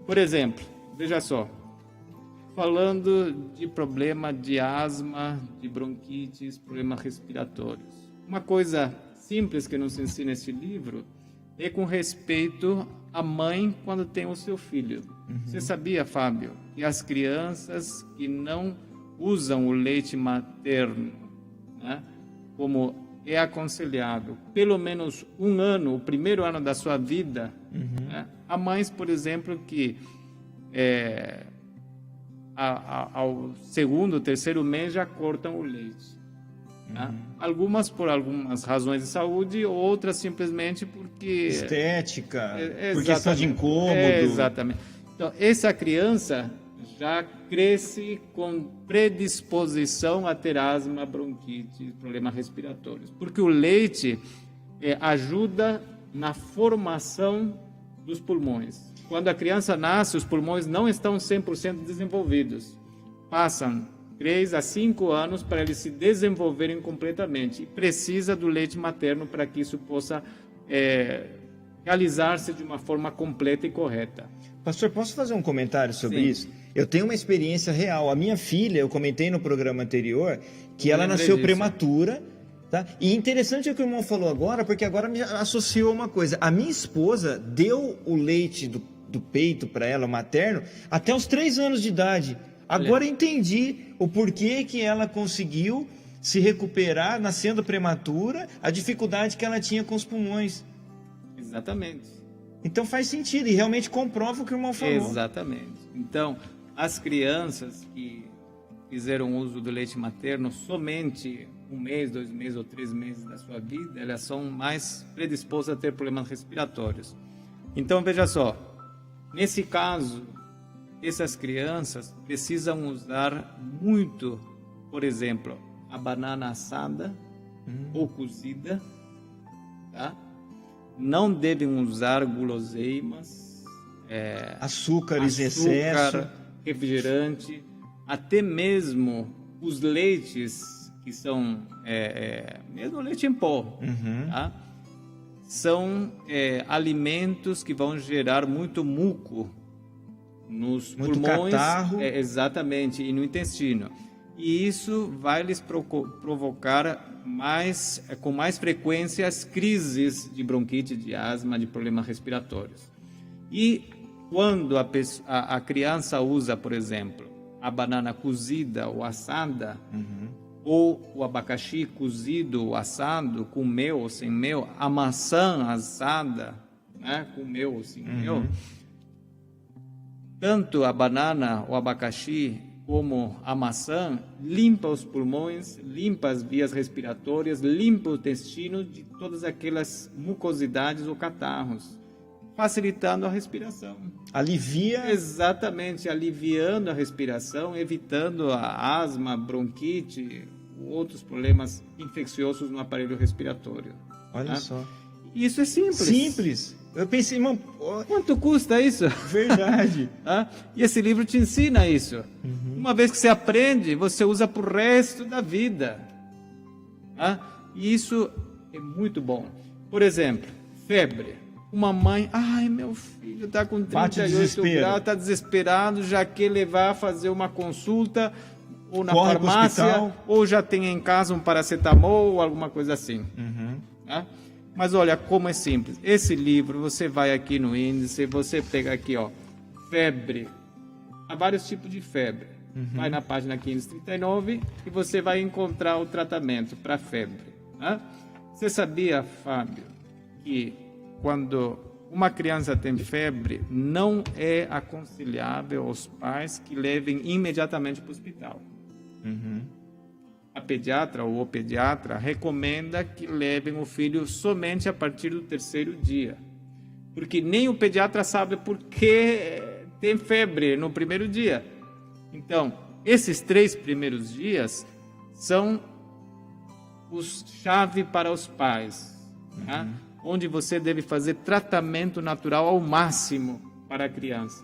Por exemplo, veja só, falando de problema de asma, de bronquites, problemas respiratórios. Uma coisa simples que nos ensina esse livro é com respeito à mãe quando tem o seu filho. Você sabia, Fábio, que as crianças que não usam o leite materno, né, como é aconselhável, pelo menos um ano, o primeiro ano da sua vida, né, há mães, por exemplo, que ao segundo, terceiro mês já cortam o leite. Né? Algumas por algumas razões de saúde, outras simplesmente porque... Estética, por questão de incômodo. Exatamente. Então, essa criança já cresce com predisposição a ter asma, bronquite, problemas respiratórios. Porque o leite ajuda na formação dos pulmões. Quando a criança nasce, os pulmões não estão 100% desenvolvidos. Passam 3 a 5 anos para eles se desenvolverem completamente. E precisa do leite materno para que isso possa realizar-se de uma forma completa e correta. Pastor, posso fazer um comentário sobre isso? Eu tenho uma experiência real. A minha filha, eu comentei no programa anterior, que ela nasceu prematura. Tá? E interessante o que o irmão falou agora, porque agora me associou uma coisa. A minha esposa deu o leite do peito para ela, o materno, até os 3 anos de idade. Agora eu entendi o porquê que ela conseguiu se recuperar nascendo prematura, a dificuldade que ela tinha com os pulmões. Exatamente. Então faz sentido e realmente comprova o que o irmão falou. Exatamente. Então, as crianças que fizeram uso do leite materno somente 1 mês, 2 meses ou 3 meses da sua vida, elas são mais predispostas a ter problemas respiratórios. Então, veja só, nesse caso, essas crianças precisam usar muito, por exemplo, a banana assada ou cozida, tá? Não devem usar guloseimas, açúcares em excesso, refrigerante, até mesmo os leites que são mesmo leite em pó, tá? São alimentos que vão gerar muito muco nos muito pulmões, catarro. Exatamente, e no intestino. E isso vai lhes provocar com mais frequência as crises de bronquite, de asma, de problemas respiratórios. E quando a criança usa, por exemplo, a banana cozida ou assada, ou o abacaxi cozido ou assado, com mel ou sem mel, a maçã assada, né, com mel ou sem mel, tanto a banana, o abacaxi, como a maçã, limpa os pulmões, limpa as vias respiratórias, limpa o intestino de todas aquelas mucosidades ou catarros, facilitando a respiração. Alivia? Exatamente, aliviando a respiração, evitando a asma, bronquite, outros problemas infecciosos no aparelho respiratório. Olha só. Isso é simples. Simples. Eu pensei, irmão, quanto custa isso? Verdade. E esse livro te ensina isso. Uma vez que você aprende, você usa para o resto da vida. E isso é muito bom. Por exemplo, febre. Uma mãe, meu filho está com 38 graus, está desesperado, já quer levar a fazer uma consulta, ou na farmácia, ou já tem em casa um paracetamol, ou alguma coisa assim. Mas olha como é simples. Esse livro, você vai aqui no índice, você pega aqui, febre. Há vários tipos de febre. Vai na página 539 e você vai encontrar o tratamento para febre. Você sabia, Fábio, que quando uma criança tem febre, não é aconselhável aos pais que levem imediatamente para o hospital. a pediatra ou o pediatra recomenda que levem o filho somente a partir do 3º dia. Porque nem o pediatra sabe por que tem febre no primeiro dia. Então, esses 3 primeiros dias são os chave para os pais, tá? Onde você deve fazer tratamento natural ao máximo para a criança.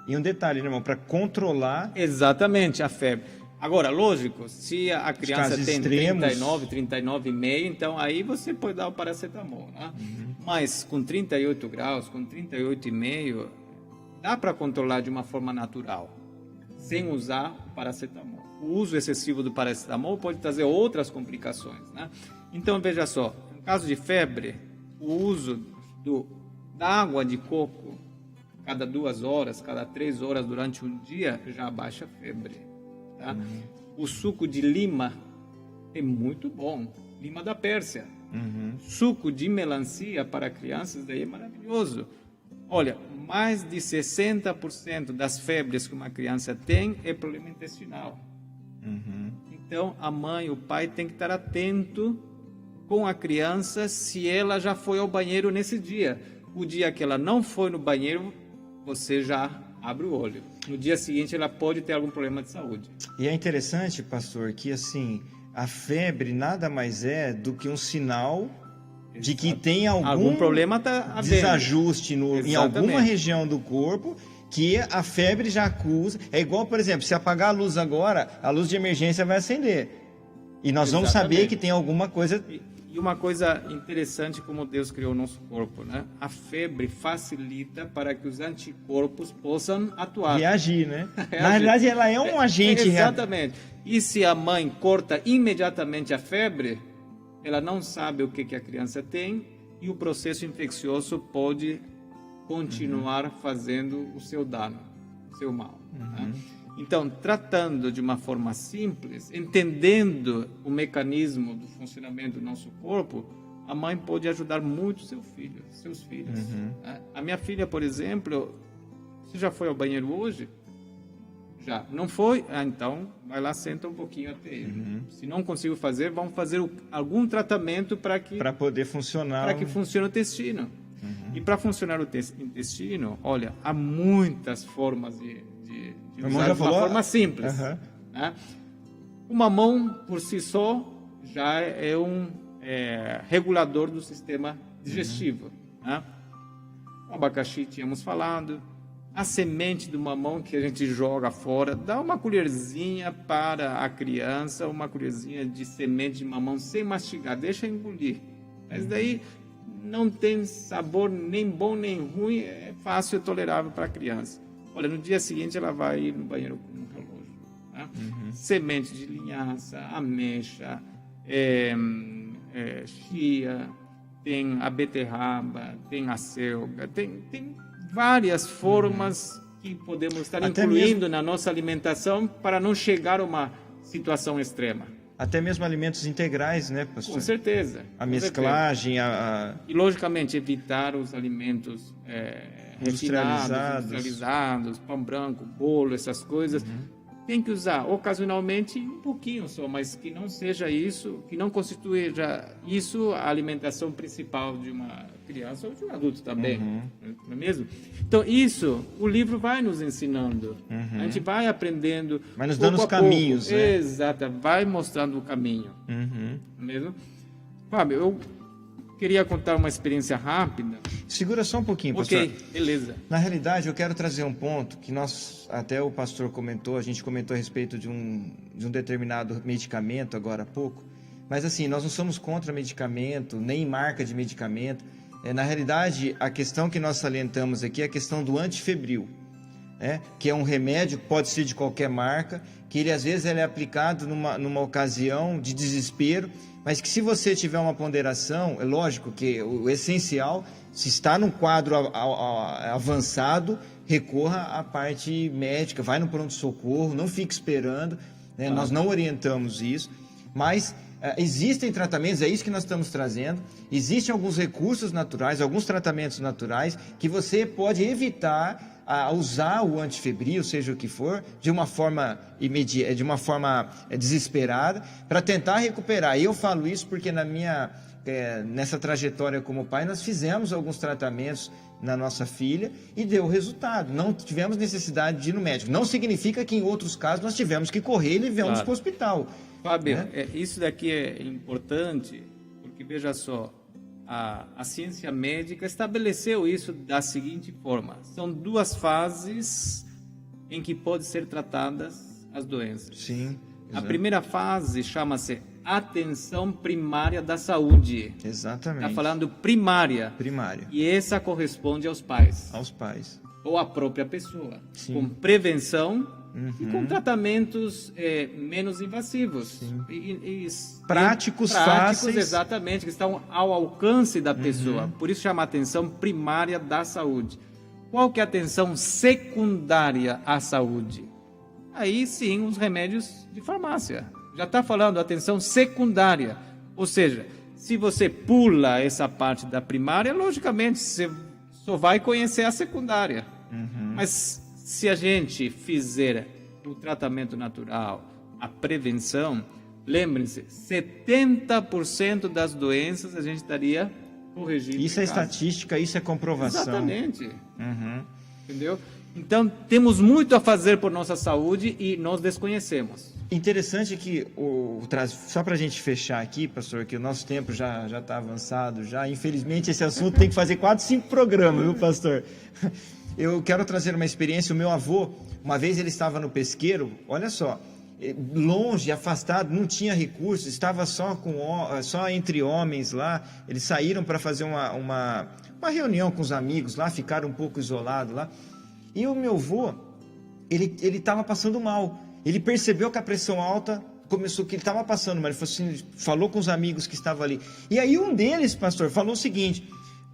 E um detalhe, né, irmão, para controlar... Exatamente, a febre. Agora, lógico, se a criança casos tem extremos... 39,5, então aí você pode dar o paracetamol, né? Mas com 38 graus, com 38,5, dá para controlar de uma forma natural, sem usar o paracetamol. O uso excessivo do paracetamol pode trazer outras complicações, né? Então, veja só, no caso de febre, o uso da água de coco cada 2 horas, cada 3 horas durante um dia já abaixa a febre, tá? O suco de lima é muito bom, lima da Pérsia. Suco de melancia para crianças daí é maravilhoso. Olha, mais de 60% das febres que uma criança tem é problema intestinal. Então, a mãe, o pai tem que estar atento com a criança se ela já foi ao banheiro nesse dia. O dia que ela não foi no banheiro, você já abre o olho. No dia seguinte, ela pode ter algum problema de saúde. E é interessante, pastor, que assim, a febre nada mais é do que um sinal de que tem algum problema tá havendo. Desajuste em alguma região do corpo, que a febre já acusa. É igual, por exemplo, se apagar a luz agora, a luz de emergência vai acender. E nós vamos saber que tem alguma coisa... E uma coisa interessante como Deus criou o nosso corpo, né? A febre facilita para que os anticorpos possam atuar. Reagir, né? Na verdade, ela é um agente... Exatamente. E se a mãe corta imediatamente a febre, ela não sabe o que a criança tem e o processo infeccioso pode continuar fazendo o seu dano, o seu mal. Né? Então, tratando de uma forma simples, entendendo o mecanismo do funcionamento do nosso corpo, a mãe pode ajudar muito seus filhos. Né? A minha filha, por exemplo, você já foi ao banheiro hoje? Já. Não foi? Então, vai lá, senta um pouquinho até ele. Se não consigo fazer, vamos fazer algum tratamento para poder funcionar. Para que funcione o intestino. E para funcionar o intestino, olha, há muitas formas de usar de uma forma simples. Né? O mamão, por si só, já é um regulador do sistema digestivo. Né? O abacaxi, tínhamos falado. A semente do mamão que a gente joga fora, dá uma colherzinha para a criança, uma colherzinha de semente de mamão sem mastigar, deixa engolir. Mas daí não tem sabor nem bom nem ruim, é fácil e tolerável para a criança. Olha, no dia seguinte ela vai ir no banheiro com um relógio. Né? Semente de linhaça, ameixa, chia, tem a beterraba, tem a selga, tem várias formas que podemos estar incluindo na nossa alimentação para não chegar a uma situação extrema. Até mesmo alimentos integrais, né, pastor? Com certeza. A mesclagem, E, logicamente, evitar os alimentos refinados, industrializados, pão branco, bolo, essas coisas. Tem que usar ocasionalmente um pouquinho só, mas que não seja isso, que não constitua isso a alimentação principal de uma criança ou de um adulto também, não é mesmo? Então isso o livro vai nos ensinando, a gente vai aprendendo, vai nos dando os caminhos, né? Exato, vai mostrando o caminho, não é mesmo? Fábio, eu queria contar uma experiência rápida. Segura só um pouquinho, pastor. Ok, beleza. Na realidade, eu quero trazer um ponto que até o pastor comentou, a gente comentou a respeito de um determinado medicamento agora há pouco, mas assim, nós não somos contra medicamento, nem marca de medicamento. Na realidade, a questão que nós salientamos aqui é a questão do antifebril, né? Que é um remédio que pode ser de qualquer marca, que às vezes ele é aplicado numa ocasião de desespero, mas que se você tiver uma ponderação, é lógico que o essencial, se está num quadro avançado, recorra à parte médica, vai no pronto-socorro, não fique esperando, né? Nós não orientamos isso, mas existem tratamentos, é isso que nós estamos trazendo, existem alguns recursos naturais, alguns tratamentos naturais, que você pode evitar a usar o antifebril, seja o que for, de uma forma imediata, de uma forma desesperada, para tentar recuperar. E eu falo isso porque nessa trajetória como pai, nós fizemos alguns tratamentos na nossa filha e deu resultado. Não tivemos necessidade de ir no médico. Não significa que em outros casos nós tivemos que correr e levamos para o hospital. Fábio, né? Isso daqui é importante, porque veja só, a ciência médica estabeleceu isso da seguinte forma: são 2 fases em que podem ser tratadas as doenças. Sim. A primeira fase chama-se atenção primária da saúde. Exatamente. Está falando primária. Primária. E essa corresponde aos pais. Aos pais. Ou à própria pessoa. Sim. Com prevenção e com tratamentos menos invasivos. Práticos, fáceis. Exatamente, que estão ao alcance da pessoa. Por isso chama atenção primária da saúde. Qual que é a atenção secundária à saúde? Aí sim, os remédios de farmácia. Já está falando atenção secundária. Ou seja, se você pula essa parte da primária, logicamente você só vai conhecer a secundária. Mas se a gente fizer o tratamento natural, a prevenção, lembrem-se, 70% das doenças a gente estaria corrigindo. Isso é estatística, isso é comprovação. Exatamente. Entendeu? Então, temos muito a fazer por nossa saúde e nós desconhecemos. Interessante que, só para a gente fechar aqui, pastor, que o nosso tempo já está avançado, infelizmente esse assunto tem que fazer 4, 5 programas, viu, pastor? Eu quero trazer uma experiência. O meu avô, uma vez ele estava no pesqueiro, olha só, longe, afastado, não tinha recursos, estava só entre homens lá. Eles saíram para fazer uma reunião com os amigos lá, ficaram um pouco isolados lá. E o meu avô, ele estava passando mal. Ele percebeu que a pressão alta começou, que ele estava passando mal. Ele falou com os amigos que estavam ali. E aí um deles, pastor, falou o seguinte: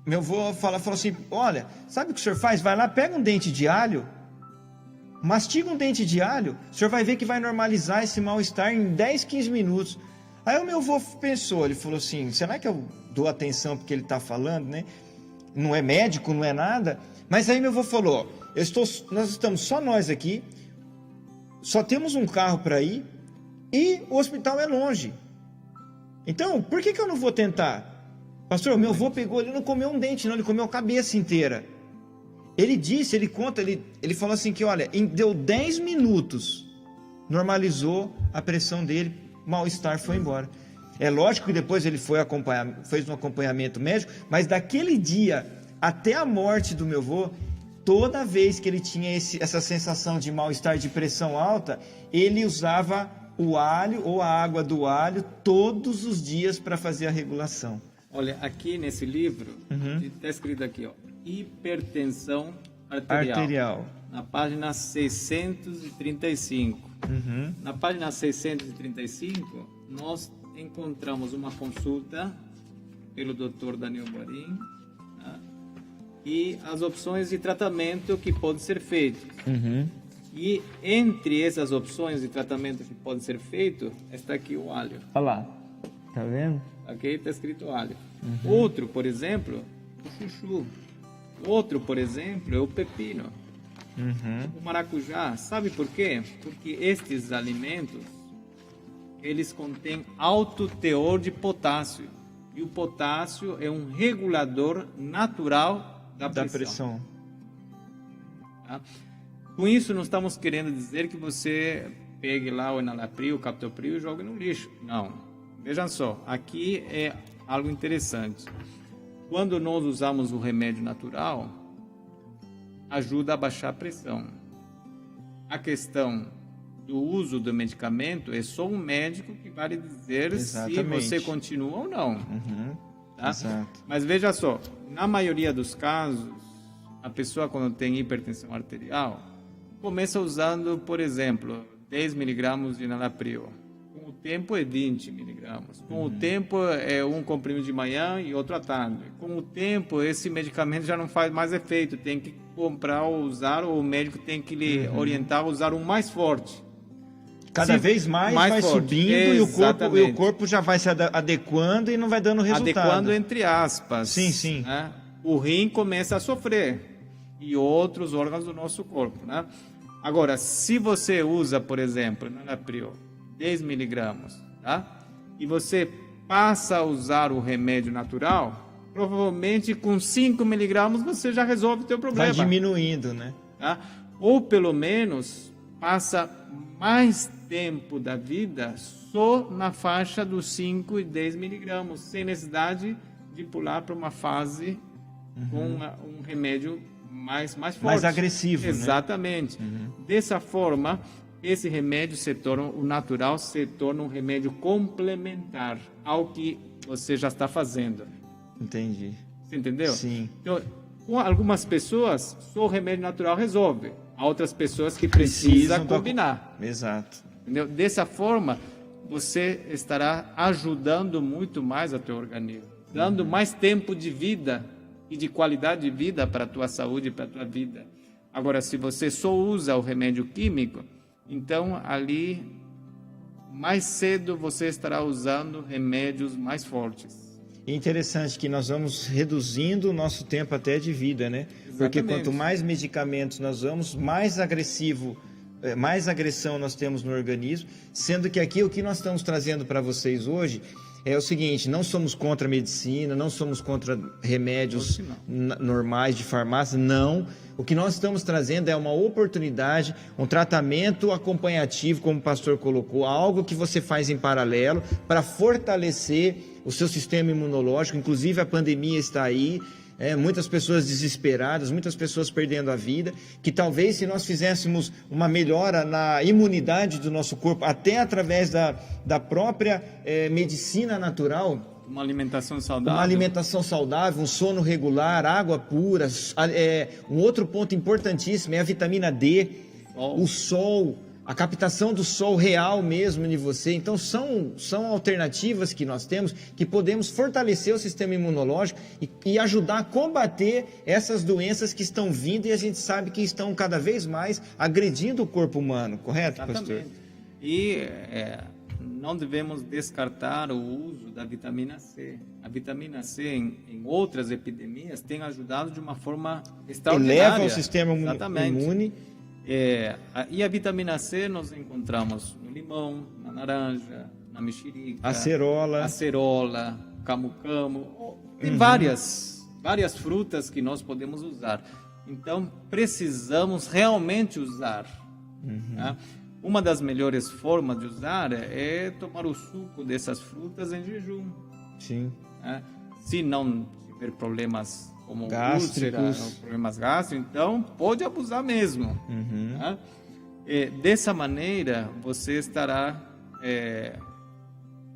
meu avô falou assim: olha, sabe o que o senhor faz? Vai lá, pega um dente de alho, mastiga um dente de alho, o senhor vai ver que vai normalizar esse mal-estar em 10, 15 minutos. Aí o meu avô pensou, ele falou assim: será que eu dou atenção porque ele está falando, né? Não é médico, não é nada. Mas aí meu avô falou: nós estamos só nós aqui, só temos um carro para ir e o hospital é longe. Então, por que eu não vou tentar? Pastor, o meu avô pegou, ele não comeu um dente não, ele comeu a cabeça inteira. Ele disse, ele falou assim que, olha, deu 10 minutos, normalizou a pressão dele, mal-estar foi embora. É lógico que depois ele fez um acompanhamento médico, mas daquele dia até a morte do meu avô, toda vez que ele tinha essa sensação de mal-estar, de pressão alta, ele usava o alho ou a água do alho todos os dias para fazer a regulação. Olha, aqui nesse livro, está escrito aqui, ó, hipertensão arterial. Na página 635. Na página 635, nós encontramos uma consulta pelo Dr. Daniel Barim, tá? E as opções de tratamento que podem ser feitas. E entre essas opções de tratamento que podem ser feitas, está aqui o alho. Olha lá, tá vendo? Aqui está escrito alho. Outro, por exemplo, o chuchu. Outro, por exemplo, é o pepino. O maracujá. Sabe por quê? Porque estes alimentos, eles contêm alto teor de potássio. E o potássio é um regulador natural da pressão. Tá? Com isso, não estamos querendo dizer que você pegue lá o enalapril, o captopril e jogue no lixo. Não. Vejam só, aqui é algo interessante. Quando nós usamos o remédio natural, ajuda a baixar a pressão. A questão do uso do medicamento é só um médico que vai lhe dizer se você continua ou não. Tá? Exato. Mas veja só, na maioria dos casos, a pessoa quando tem hipertensão arterial, começa usando, por exemplo, 10 miligramas de enalapril. Com o tempo é 20 miligramas. Com o tempo é um comprimido de manhã e outro à tarde. Com o tempo, esse medicamento já não faz mais efeito. Tem que comprar ou usar, ou o médico tem que lhe orientar a usar um mais forte. Cada vez mais vai forte. subindo e o corpo já vai se adequando e não vai dando resultado. Adequando entre aspas. Sim. Né? O rim começa a sofrer. e outros órgãos do nosso corpo, né? Agora, se você usa, por exemplo, enalapril, 10 miligramas, tá? E você passa a usar o remédio natural, provavelmente com 5 miligramas você já resolve o teu problema. Vai diminuindo, né? Tá? Ou pelo menos passa mais tempo da vida só na faixa dos 5 e 10 miligramas, sem necessidade de pular para uma fase com um remédio mais forte. Mais agressivo, exatamente. Né? Dessa forma, esse remédio o natural se torna um remédio complementar ao que você já está fazendo. Entendi. Você entendeu? Sim. Então, com algumas pessoas, só o remédio natural resolve. Há outras pessoas que precisam combinar. Exato. Entendeu? Dessa forma, você estará ajudando muito mais o teu organismo, dando mais tempo de vida e de qualidade de vida para a tua saúde e para a tua vida. Agora, se você só usa o remédio químico, então ali mais cedo você estará usando remédios mais fortes. E interessante que nós vamos reduzindo o nosso tempo até de vida, né? Porque quanto mais medicamentos nós vamos, mais agressão nós temos no organismo, sendo que aqui o que nós estamos trazendo para vocês hoje é o seguinte: não somos contra a medicina, não somos contra remédios normais de farmácia, não. O que nós estamos trazendo é uma oportunidade, um tratamento acompanhativo, como o pastor colocou, algo que você faz em paralelo para fortalecer o seu sistema imunológico. Inclusive a pandemia está aí, muitas pessoas desesperadas, muitas pessoas perdendo a vida, que talvez se nós fizéssemos uma melhora na imunidade do nosso corpo, até através da própria medicina natural, uma alimentação saudável, um sono regular, água pura. Um outro ponto importantíssimo é a vitamina D, o sol, a captação do sol real mesmo em você. Então são alternativas que nós temos, que podemos fortalecer o sistema imunológico e ajudar a combater essas doenças que estão vindo e a gente sabe que estão cada vez mais agredindo o corpo humano, correto, pastor? E não devemos descartar o uso da vitamina C. A vitamina C, em outras epidemias, tem ajudado de uma forma extraordinária. Eleva o sistema imune. E a vitamina C nós encontramos no limão, na laranja, na mexerica, acerola, camu-camu. Tem várias frutas que nós podemos usar. Então, precisamos realmente usar. Tá? Uma das melhores formas de usar é tomar o suco dessas frutas em jejum. Sim. Se não tiver problemas como gástricos, úlcera, problemas gástricos, então pode abusar mesmo. Dessa maneira, você estará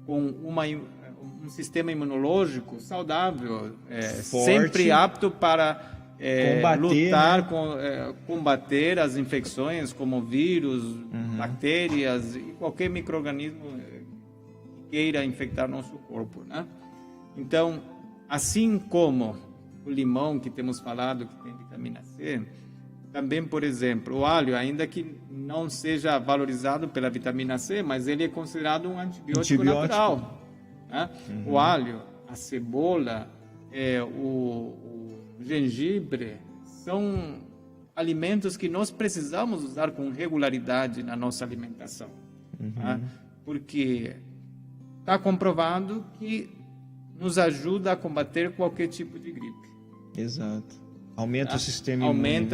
com um sistema imunológico saudável, sempre apto para lutar, combater as infecções como vírus, bactérias e qualquer micro-organismo que queira infectar nosso corpo, né? Então, assim como o limão que temos falado que tem vitamina C, também, por exemplo, o alho, ainda que não seja valorizado pela vitamina C, mas ele é considerado um antibiótico natural, né? O alho, a cebola, o gengibre são alimentos que nós precisamos usar com regularidade na nossa alimentação, tá? Porque está comprovado que nos ajuda a combater qualquer tipo de gripe. Exato. Aumenta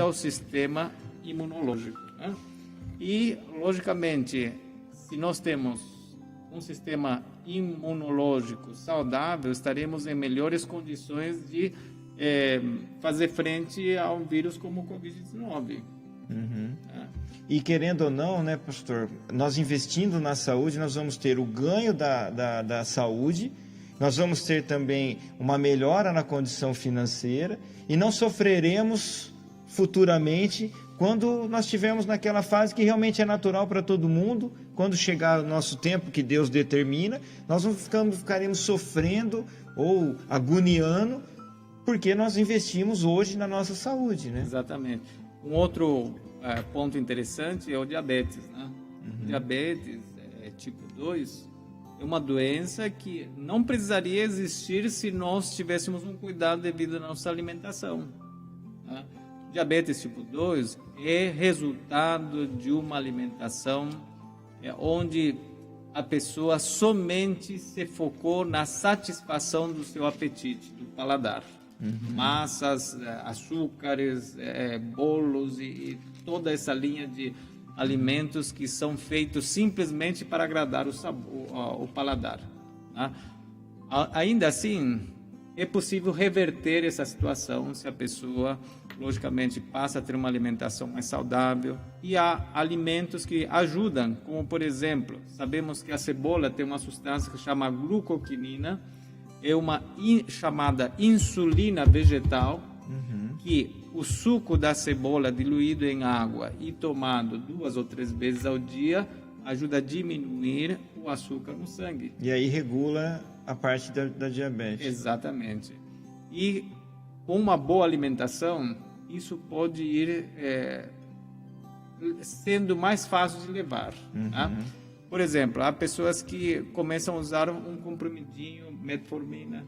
o sistema imunológico, né? E, logicamente, se nós temos um sistema imunológico saudável, estaremos em melhores condições de fazer frente a um vírus como o Covid-19. E querendo ou não, né, pastor, nós investindo na saúde, nós vamos ter o ganho da saúde, nós vamos ter também uma melhora na condição financeira e não sofreremos futuramente quando nós estivermos naquela fase que realmente é natural para todo mundo. Quando chegar o nosso tempo que Deus determina, nós não ficaremos sofrendo ou agoniando porque nós investimos hoje na nossa saúde, né? Exatamente. Um outro ponto interessante é o diabetes, né? O diabetes tipo 2 é uma doença que não precisaria existir se nós tivéssemos um cuidado devido à nossa alimentação, né? diabetes tipo 2 é resultado de uma alimentação onde a pessoa somente se focou na satisfação do seu apetite, do paladar. Massas, açúcares, bolos e toda essa linha de alimentos que são feitos simplesmente para agradar o paladar. Tá? Ainda assim, é possível reverter essa situação se a pessoa, logicamente, passa a ter uma alimentação mais saudável. E há alimentos que ajudam, como por exemplo, sabemos que a cebola tem uma substância que chama glucoquinina, é uma chamada insulina vegetal, que o suco da cebola diluído em água e tomado 2 ou 3 vezes ao dia ajuda a diminuir o açúcar no sangue. E aí regula a parte da diabetes. Exatamente. E com uma boa alimentação, isso pode ir sendo mais fácil de levar. Tá? Por exemplo, há pessoas que começam a usar um comprimidinho, metformina,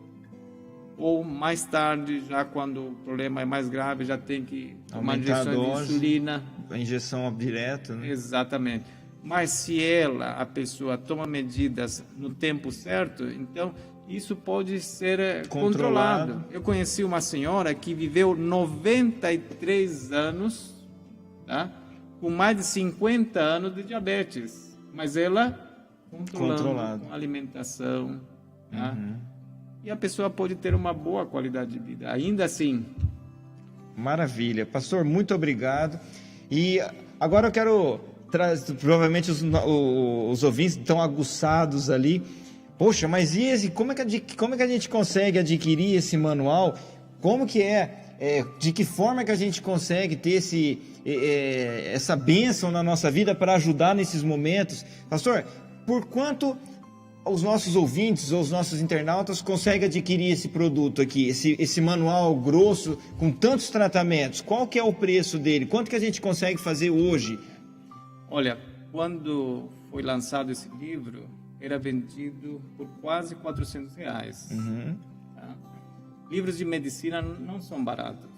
ou mais tarde, já quando o problema é mais grave, já tem que tomar injeção de insulina. A injeção direto, né? Exatamente. Mas se a pessoa toma medidas no tempo certo, então isso pode ser controlado. Eu conheci uma senhora que viveu 93 anos, tá? Com mais de 50 anos de diabetes, mas ela controlando com alimentação, tá? E a pessoa pode ter uma boa qualidade de vida, ainda assim. Maravilha. Pastor, muito obrigado. E agora eu quero trazer, provavelmente os ouvintes estão aguçados ali. Poxa, mas e esse, como é que a gente consegue adquirir esse manual? Como que de que forma que a gente consegue ter essa bênção na nossa vida para ajudar nesses momentos? Pastor, por quanto os nossos ouvintes ou os nossos internautas conseguem adquirir esse produto aqui, esse manual grosso com tantos tratamentos? Qual que é o preço dele? Quanto que a gente consegue fazer hoje? Olha, quando foi lançado esse livro, era vendido por quase R$400. Tá? Livros de medicina não são baratos.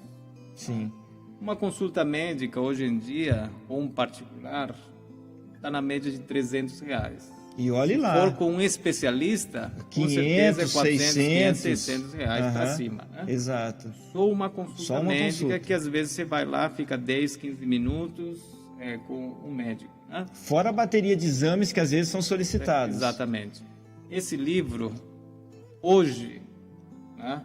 Sim. Uma consulta médica hoje em dia, ou um particular, está na média de R$300. E olhe lá. Se for com um especialista, 500, com certeza é 400, 600, 500, 600 reais para cima. Né? Exato. Só uma consulta médica que às vezes você vai lá, fica 10, 15 minutos com um médico. Né? Fora a bateria de exames que às vezes são solicitados. Exatamente. Esse livro, hoje, né,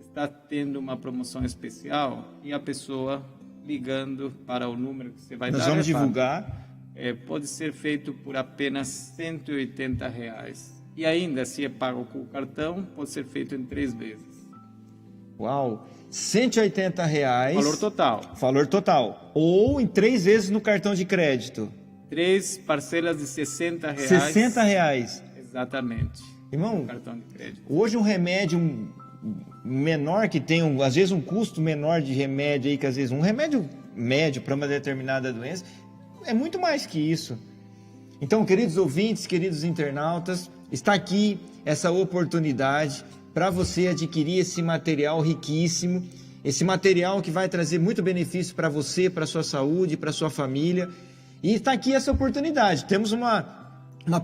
está tendo uma promoção especial e a pessoa ligando para o número que você vai dar. Nós vamos divulgar. Pode ser feito por apenas R$180. E ainda, se é pago com o cartão, pode ser feito em 3 vezes. Uau! R$180. Valor total. Ou em 3 vezes no cartão de crédito. 3 parcelas de R$60. R$60. Exatamente. Irmão, no cartão de crédito. Hoje um remédio menor que tem, às vezes um custo menor de remédio aí, que às vezes um remédio médio para uma determinada doença, é muito mais que isso. Então, queridos ouvintes, queridos internautas, está aqui essa oportunidade para você adquirir esse material riquíssimo, esse material que vai trazer muito benefício para você, para a sua saúde, para a sua família. E está aqui essa oportunidade. Temos uma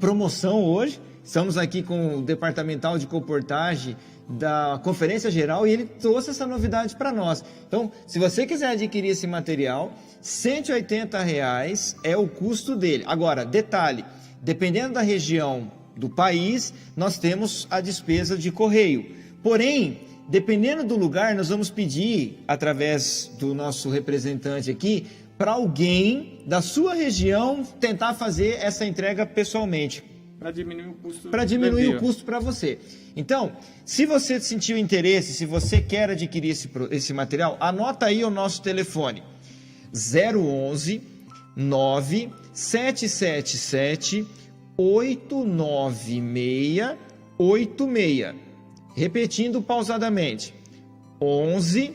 promoção hoje. Estamos aqui com o departamental de comportagem da Conferência Geral e ele trouxe essa novidade para nós. Então, se você quiser adquirir esse material, R$180 é o custo dele. Agora, detalhe, dependendo da região do país, nós temos a despesa de correio. Porém, dependendo do lugar, nós vamos pedir, através do nosso representante aqui, para alguém da sua região tentar fazer essa entrega pessoalmente. Para diminuir o custo. Para diminuir o custo para você. Então, se você sentiu interesse, se você quer adquirir esse material, anota aí o nosso telefone. 011 9777 896 86. Repetindo pausadamente. 11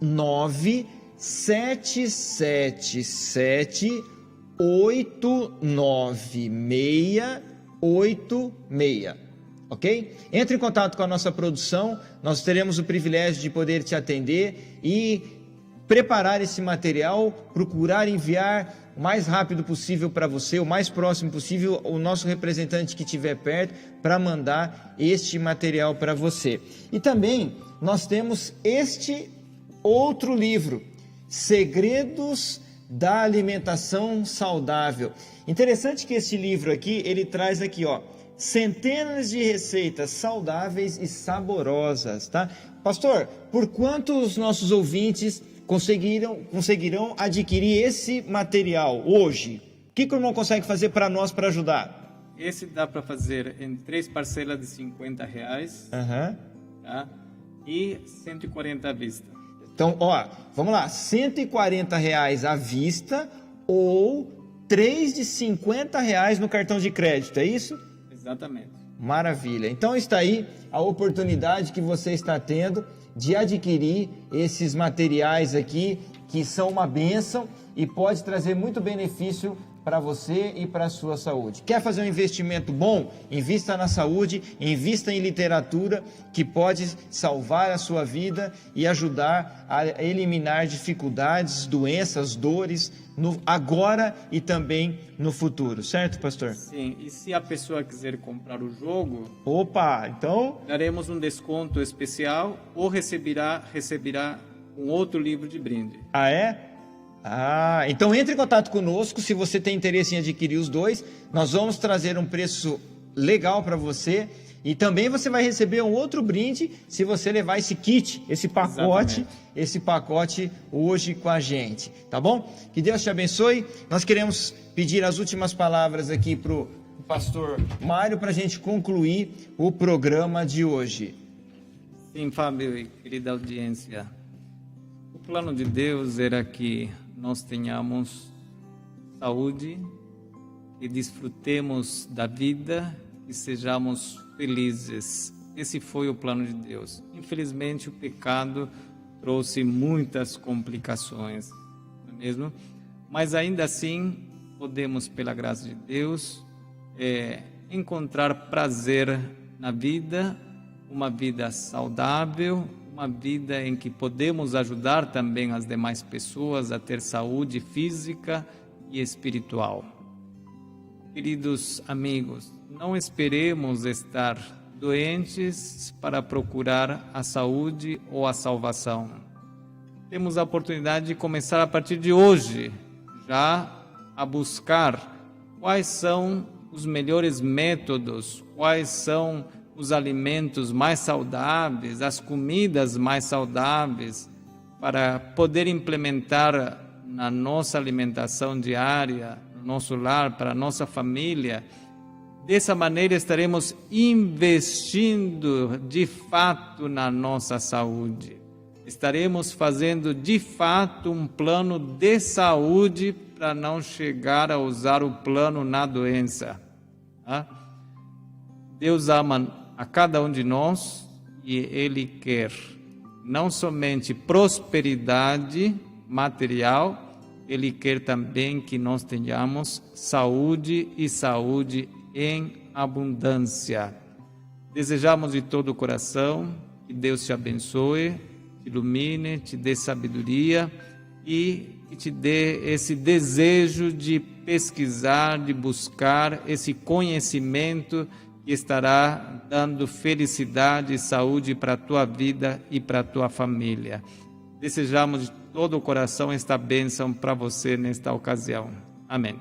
9777 896 86. Ok? Entre em contato com a nossa produção, nós teremos o privilégio de poder te atender e preparar esse material, procurar enviar o mais rápido possível para você, o mais próximo possível, o nosso representante que estiver perto, para mandar este material para você. E também nós temos este outro livro, Segredos da Alimentação Saudável. Interessante que esse livro aqui, ele traz aqui, ó, centenas de receitas saudáveis e saborosas, tá? Pastor, por quanto os nossos ouvintes conseguirão adquirir esse material hoje? O que o irmão consegue fazer para nós, para ajudar? Esse dá para fazer em 3 parcelas de R$50, tá? E 140 à vista. Então, ó, vamos lá, R$140 à vista ou 3 de R$50 no cartão de crédito, é isso? Exatamente. Maravilha. Então está aí a oportunidade que você está tendo de adquirir esses materiais aqui, que são uma bênção e pode trazer muito benefício para você e para a sua saúde. Quer fazer um investimento bom? Invista na saúde, invista em literatura, que pode salvar a sua vida e ajudar a eliminar dificuldades, doenças, dores, agora e também no futuro, certo, pastor? Sim, e se a pessoa quiser comprar o jogo... Opa, então... daremos um desconto especial ou receberá um outro livro de brinde. Ah, é? Ah, então entre em contato conosco se você tem interesse em adquirir os dois. Nós vamos trazer um preço legal para você e também você vai receber um outro brinde se você levar esse kit, esse pacote hoje com a gente, tá bom? Que Deus te abençoe. Nós queremos pedir as últimas palavras aqui para o pastor Mário para a gente concluir o programa de hoje. Sim, Fábio e querida audiência, o plano de Deus era que nós tenhamos saúde, que desfrutemos da vida e sejamos felizes. Esse foi o plano de Deus. Infelizmente, o pecado trouxe muitas complicações, não é mesmo? Mas ainda assim, podemos, pela graça de Deus, encontrar prazer na vida, uma vida saudável, uma vida em que podemos ajudar também as demais pessoas a ter saúde física e espiritual. Queridos amigos, não esperemos estar doentes para procurar a saúde ou a salvação. Temos a oportunidade de começar a partir de hoje, já a buscar quais são os melhores métodos, quais são os alimentos mais saudáveis, as comidas mais saudáveis, para poder implementar na nossa alimentação diária, no nosso lar, para a nossa família. Dessa maneira estaremos investindo de fato na nossa saúde. Estaremos fazendo de fato um plano de saúde para não chegar a usar o plano na doença. Deus ama a cada um de nós e Ele quer não somente prosperidade material, Ele quer também que nós tenhamos saúde e saúde em abundância. Desejamos de todo o coração que Deus te abençoe, te ilumine, te dê sabedoria e que te dê esse desejo de pesquisar, de buscar esse conhecimento que estará dando felicidade e saúde para a tua vida e para a tua família. Desejamos de todo o coração esta bênção para você nesta ocasião. Amém.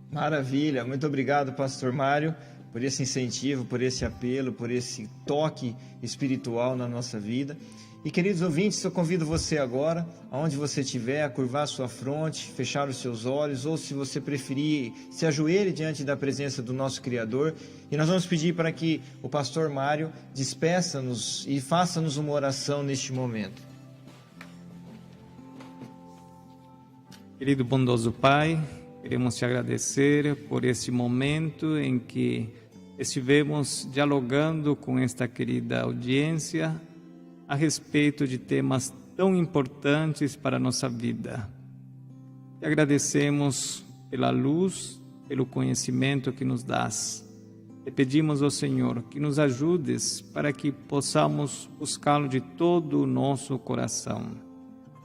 Maravilha, muito obrigado, pastor Mário, por esse incentivo, por esse apelo, por esse toque espiritual na nossa vida. E queridos ouvintes, eu convido você agora, aonde você estiver, a curvar sua fronte, fechar os seus olhos, ou se você preferir, se ajoelhe diante da presença do nosso Criador. E nós vamos pedir para que o pastor Mário despeça-nos e faça-nos uma oração neste momento. Querido bondoso Pai, queremos te agradecer por este momento em que estivemos dialogando com esta querida audiência a respeito de temas tão importantes para a nossa vida. Te agradecemos pela luz, pelo conhecimento que nos dás. Te pedimos ao Senhor que nos ajudes para que possamos buscá-lo de todo o nosso coração.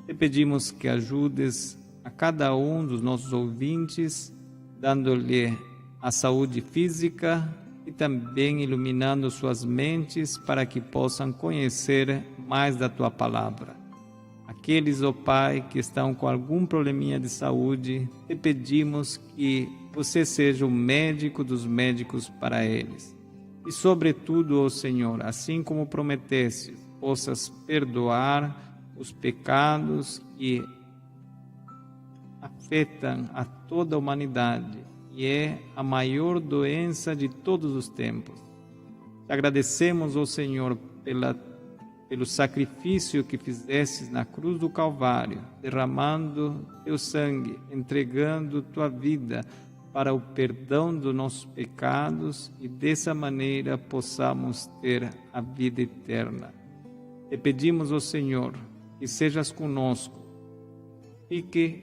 te pedimos que ajudes a cada um dos nossos ouvintes, dando-lhe a saúde física e também iluminando suas mentes para que possam conhecer mais da Tua Palavra. Aqueles, ó Pai, que estão com algum probleminha de saúde, te pedimos que você seja o médico dos médicos para eles. E, sobretudo, ó Senhor, assim como prometeste, possas perdoar os pecados que afetam a toda a humanidade e é a maior doença de todos os tempos. Te agradecemos, ó Senhor, pelo sacrifício que fizestes na cruz do Calvário, derramando teu sangue, entregando tua vida para o perdão dos nossos pecados e dessa maneira possamos ter a vida eterna. Te pedimos, ó Senhor, que sejas conosco, fique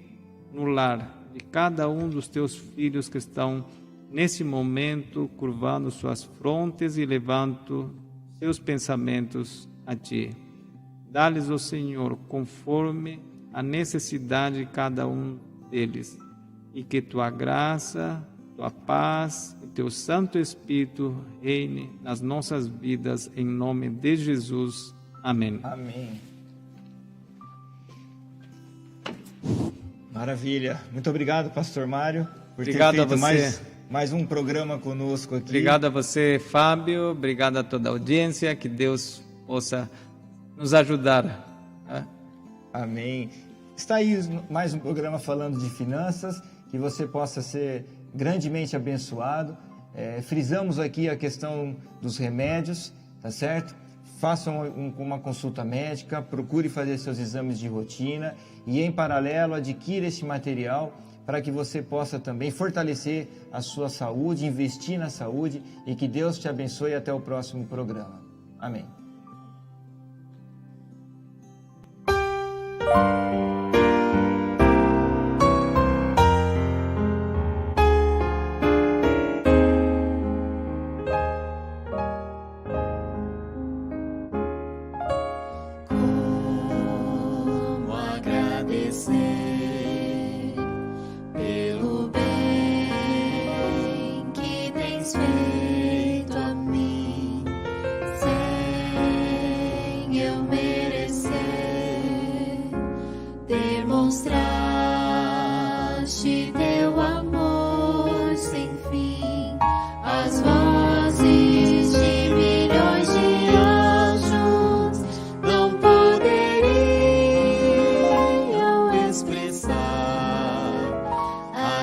no lar de cada um dos teus filhos que estão nesse momento curvando suas frontes e levando seus pensamentos a Ti. Dá-lhes, ó Senhor, conforme a necessidade de cada um deles, e que Tua graça, Tua paz e Teu Santo Espírito reine nas nossas vidas, em nome de Jesus. Amém. Amém. Maravilha. Muito obrigado, Pastor Mário, por ter feito mais um programa conosco aqui. Obrigado a você, Fábio. Obrigado a toda a audiência. Que Deus possa nos ajudar. Amém. Está aí mais um programa falando de finanças, que você possa ser grandemente abençoado. Frisamos aqui a questão dos remédios, tá certo? Façam uma consulta médica, procure fazer seus exames de rotina e, em paralelo, adquira esse material para que você possa também fortalecer a sua saúde, investir na saúde e que Deus te abençoe até o próximo programa. Amém.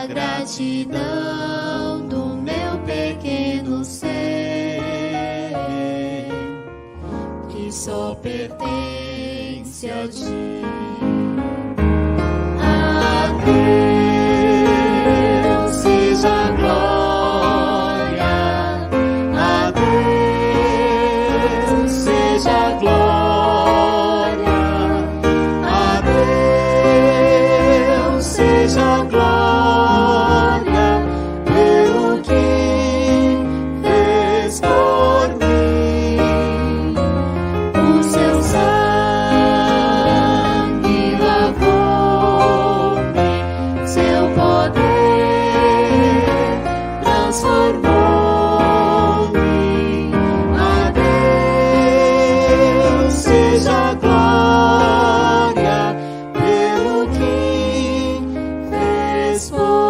Gratidão do meu pequeno ser, que só pertence a Ti. A Deus seja a glória, a Deus seja a glória, a Deus seja a glória. Glória pelo que fez por